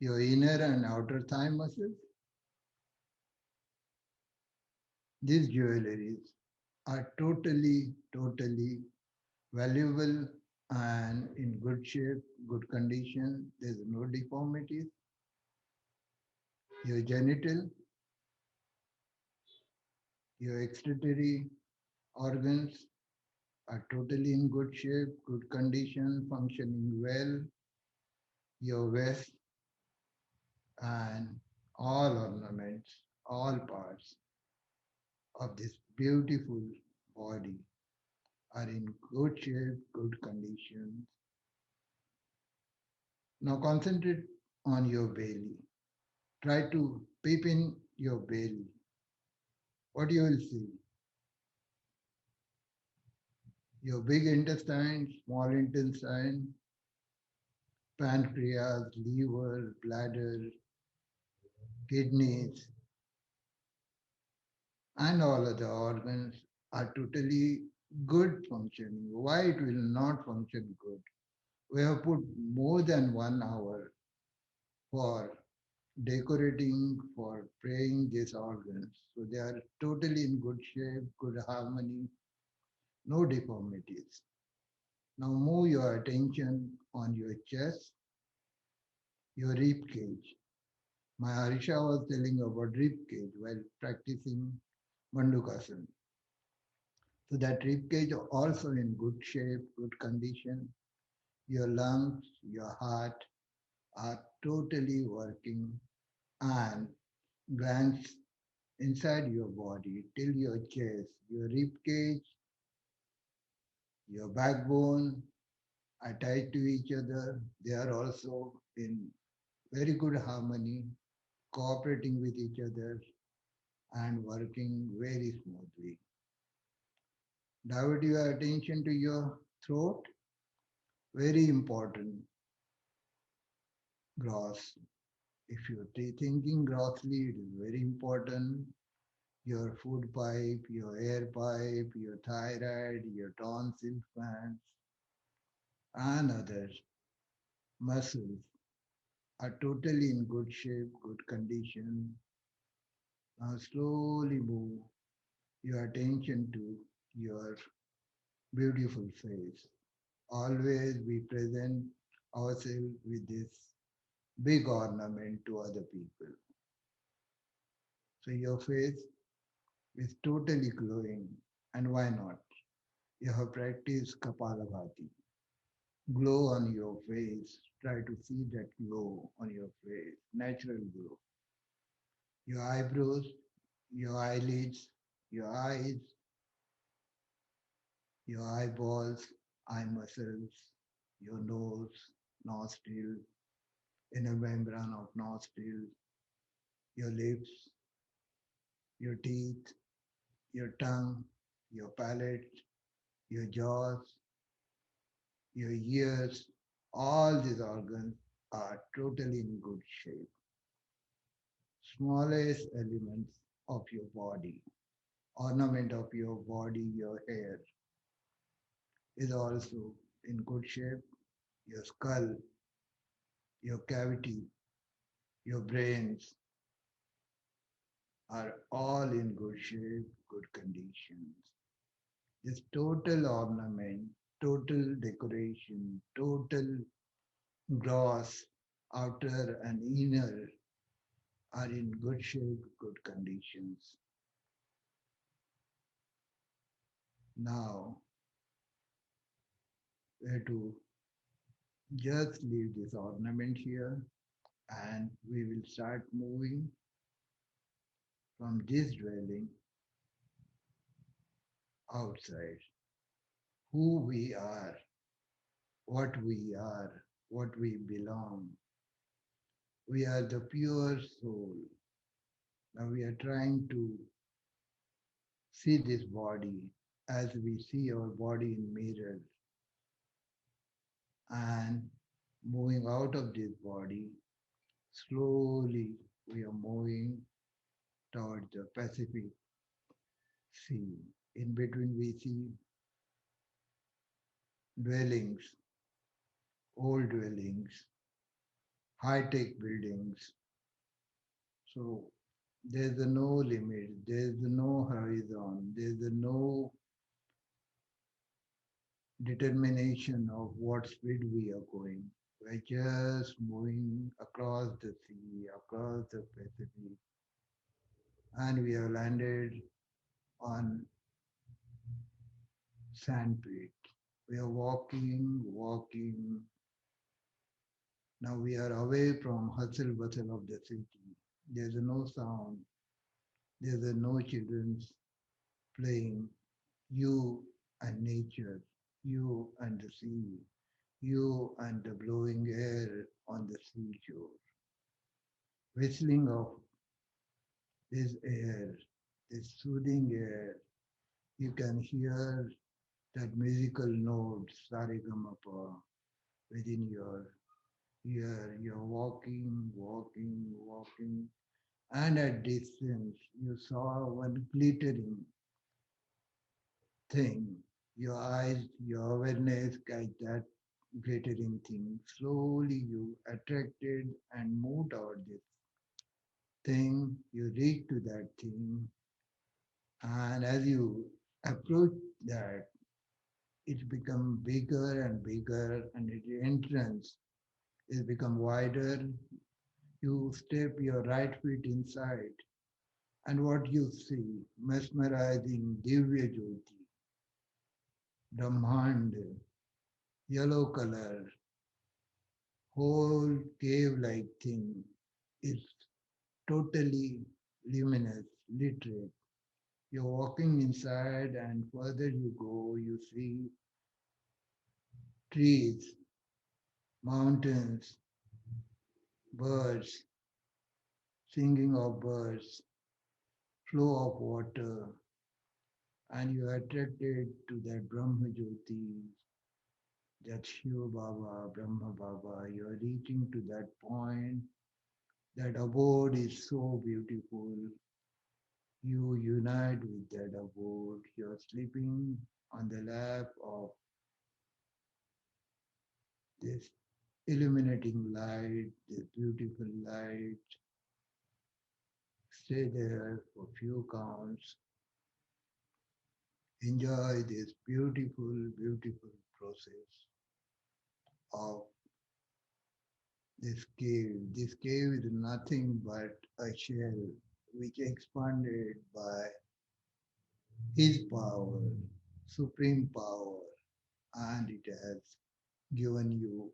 your inner and outer thigh muscles. These jewelries are totally valuable and in good shape, good condition. There's no deformities. Your genital, your excretory organs are totally in good shape, good condition, functioning well. Your waist and all ornaments, all parts of this beautiful body are in good shape, good conditions. Now concentrate on your belly. Try to peep in your belly. What you will see? Your big intestine, small intestine, pancreas, liver, bladder, kidneys, and all other organs are totally good functioning. Why it will not function good? We have put more than 1 hour for decorating, for praying these organs. So they are totally in good shape, good harmony, no deformities. Now move your attention on your chest, your rib cage. My Harisha was telling about rib cage while practicing Mandukasana. So that rib cage also in good shape, good condition. Your lungs, your heart are totally working and glands inside your body till your chest, your rib cage, your backbone attached to each other. They are also in very good harmony, cooperating with each other and working very smoothly. Divert your attention to your throat, very important, gross. If you're thinking grossly, it is very important. Your food pipe, your air pipe, your thyroid, your tonsil glands, and other muscles are totally in good shape, good condition. Now slowly move your attention to your beautiful face. Always we present ourselves with this big ornament to other people. So your face is totally glowing. And why not? You have practiced Kapalabhati. Glow on your face. Try to see that glow on your face. Natural glow. Your eyebrows, your eyelids, your eyes, your eyeballs, eye muscles, your nose, nostril, inner membrane of nostril, your lips, your teeth, your tongue, your palate, your jaws, your ears, all these organs are totally in good shape. Smallest elements of your body, ornament of your body, your hair is also in good shape. Your skull, your cavity, your brains are all in good shape, good conditions. This total ornament, total decoration, total gross, outer and inner are in good shape, good conditions. Now, we have to just leave this ornament here and we will start moving from this dwelling outside. Who we are, what we belong. We are the pure soul. Now we are trying to see this body as we see our body in mirror and moving out of this body, slowly we are moving towards the Pacific Sea. In between we see dwellings, old dwellings, high-tech buildings. So there's a no limit, there's no horizon, there's a no determination of what speed we are going. We're just moving across the sea, across the Pacific, and we have landed on sandpit. We are walking, walking. Now we are away from hustle bustle of the city. There's no sound. There's no children playing. You and nature, you and the sea, you and the blowing air on the seashore. Whistling of this air, this soothing air, you can hear that musical note, Sarigamapa, within your ear. You're walking, walking, walking, and at distance you saw one glittering thing. Your eyes, your awareness catch that glittering thing. Slowly you attracted and moved out this thing. You reach to that thing, and as you approach that, it become bigger and bigger, and its entrance is become wider. You step your right feet inside, and what you see, mesmerizing Divya Jyoti, Brahmand, yellow color, whole cave-like thing is totally luminous, literate. You're walking inside, and further you go, you see trees, mountains, birds, singing of birds, flow of water, and you are attracted to that Brahma Jyoti, that Shiva Baba, Brahma Baba. You are reaching to that point. That abode is so beautiful. You unite with that abode. You are sleeping on the lap of this illuminating light, this beautiful light. Stay there for few counts. Enjoy this beautiful, beautiful process of this cave. This cave is nothing but a shell which expanded by His power, supreme power, and it has given you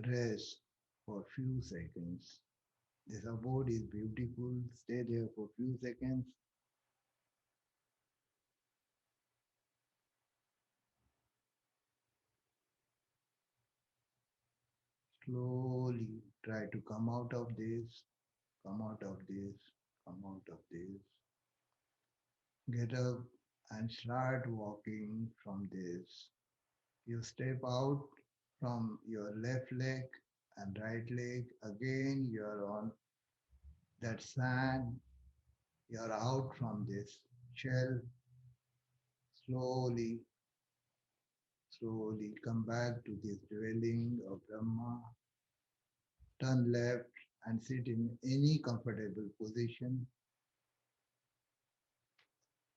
rest for few seconds. This abode is beautiful. Stay there for few seconds. Slowly try to come out of this, come out of this, come out of this. Get up and start walking from this. You step out from your left leg and right leg. Again, you're on that sand. You're out from this shell. Slowly, slowly come back to this dwelling of Brahma. Turn left and sit in any comfortable position.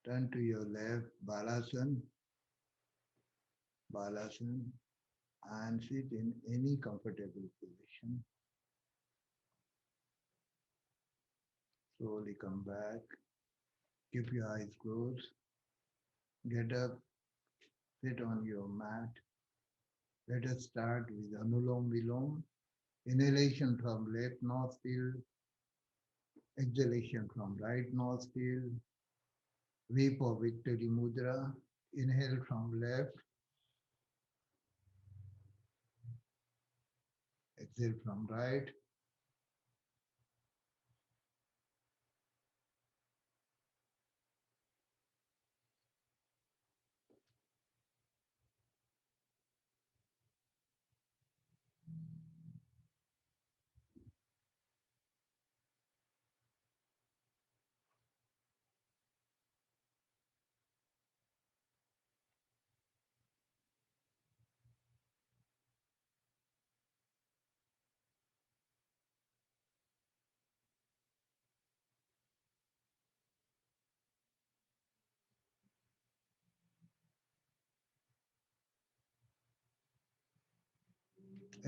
Turn to your left, Balasana, Balasana, and sit in any comfortable position. Slowly come back. Keep your eyes closed. Get up, sit on your mat. Let us start with Anulom Vilom. Inhalation from left nostril, exhalation from right nostril. V for victory mudra. Inhale from left, exhale from right.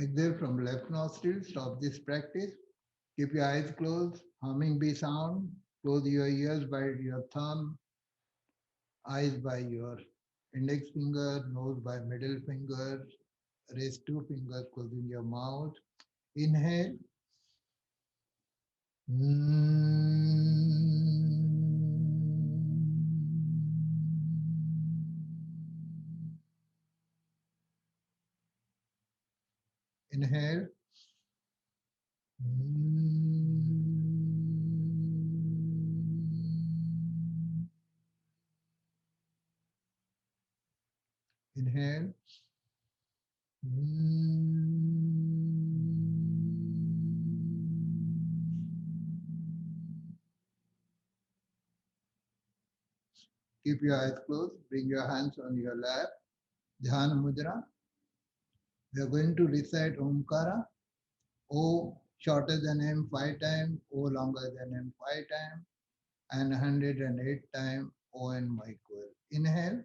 Exhale from left nostril. Stop this practice. Keep your eyes closed. Humming bee sound. Close your ears by your thumb. Eyes by your index finger. Nose by middle finger. Raise two fingers closing your mouth. Inhale. Inhale. Inhale. Keep your eyes closed. Bring your hands on your lap. Dhyana Mudra. We are going to recite Omkara. O shorter than M 5 times, O longer than M 5 times, and 108 times O and equal. Inhale.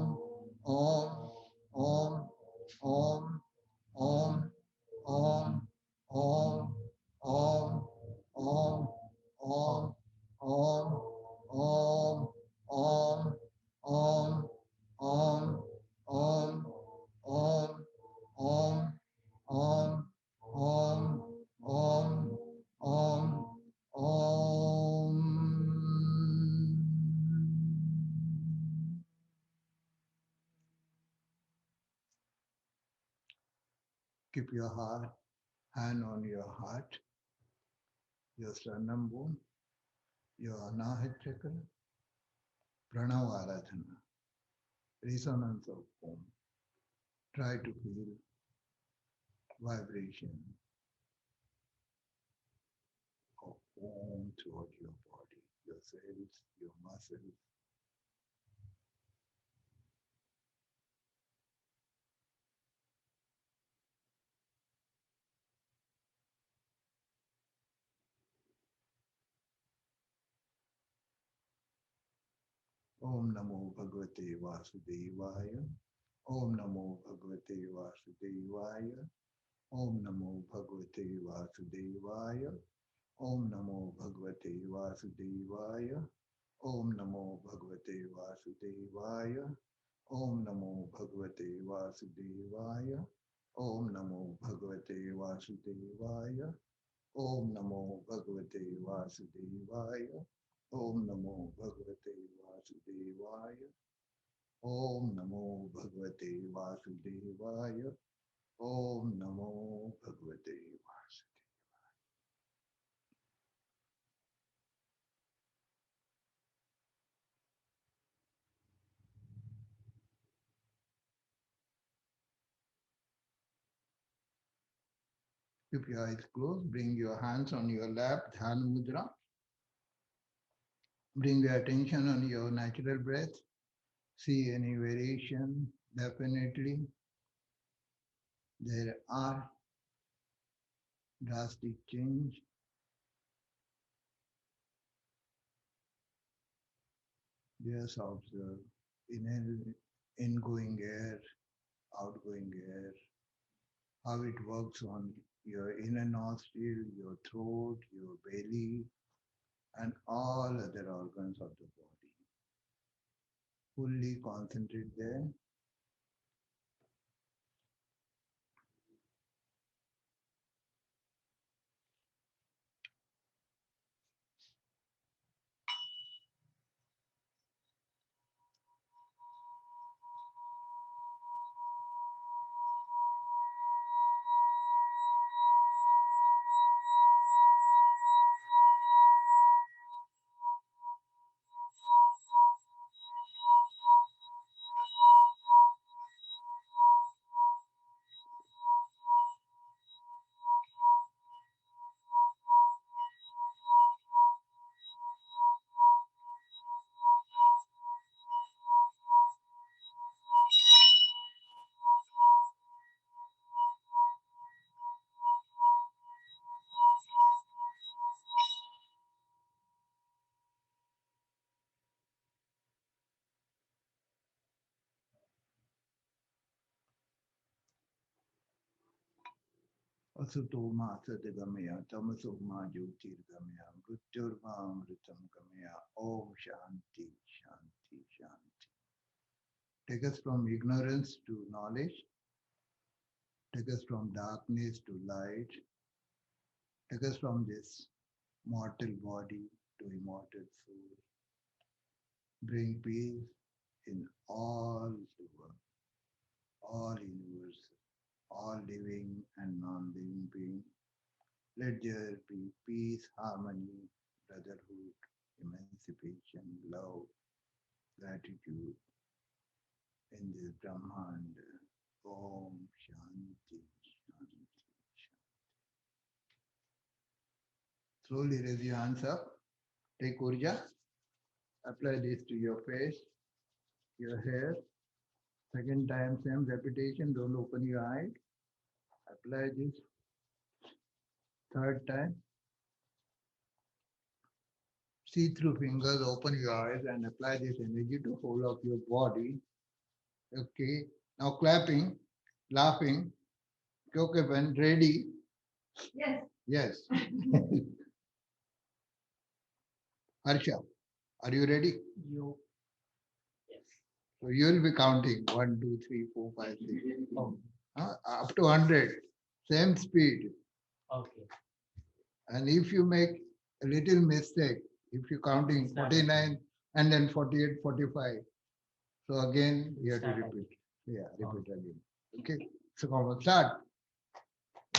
Keep your hand on your heart, your sternum bone, your Anahata chakra, Pranav Aradhana, resonance of Om. Try to feel vibration of Om throughout your body, your cells, your muscles. Om Namo Bhagavate Vasudevaya. Om Namo Bhagavate Vasudevaya. Om Namo Bhagavate Vasudevaya. Om Namo Bhagavate Vasudevaya. Om Namo Bhagavate Vasudevaya. Om Namo Bhagavate Vasudevaya. Om Namo Bhagavate Vasudevaya. Om Namo Bhagavate Vasudevaya. Om Namo Bhagavate Vasudevaya. Om Namo Bhagavate Vasudevaya. Om Namo Bhagavate Vasudevaya. Keep your eyes closed. Bring your hands on your lap, Dhyana Mudra. Bring your attention on your natural breath. See any variation. Definitely, there are drastic change. Just observe ingoing air, outgoing air, how it works on your inner nostril, your throat, your belly, and all other organs of the body. Fully concentrate there. Asutoma Satigamaya, Tamasoma Jyotirgamaya, Mrityurma Amritam Gamaya, Om Shanti, Shanti, Shanti. Take us from ignorance to knowledge, take us from darkness to light, take us from this mortal body to immortal soul. Bring peace in all the world, all universe, all living and non-living beings. Let there be peace, harmony, brotherhood, emancipation, love, gratitude in this Brahmand. Om Shanti, Shanti, Shanti. Slowly raise your hands up. Take Urja. Apply this to your face, your hair. Second time, same repetition. Don't open your eyes. Apply this. Third time. See through fingers, open your eyes and apply this energy to whole of your body. Okay. Now clapping, laughing. Okay, when ready. Yes. Yes. Harsha, are you ready? You. Yes. So you will be counting 1, 2, 3, 4, 5, 6. Up to 100. Same speed. Okay. And if you make a little mistake, if you're counting 49 and then 48, 45, so again you have to repeat. Yeah, repeat again. Okay. So come on, start.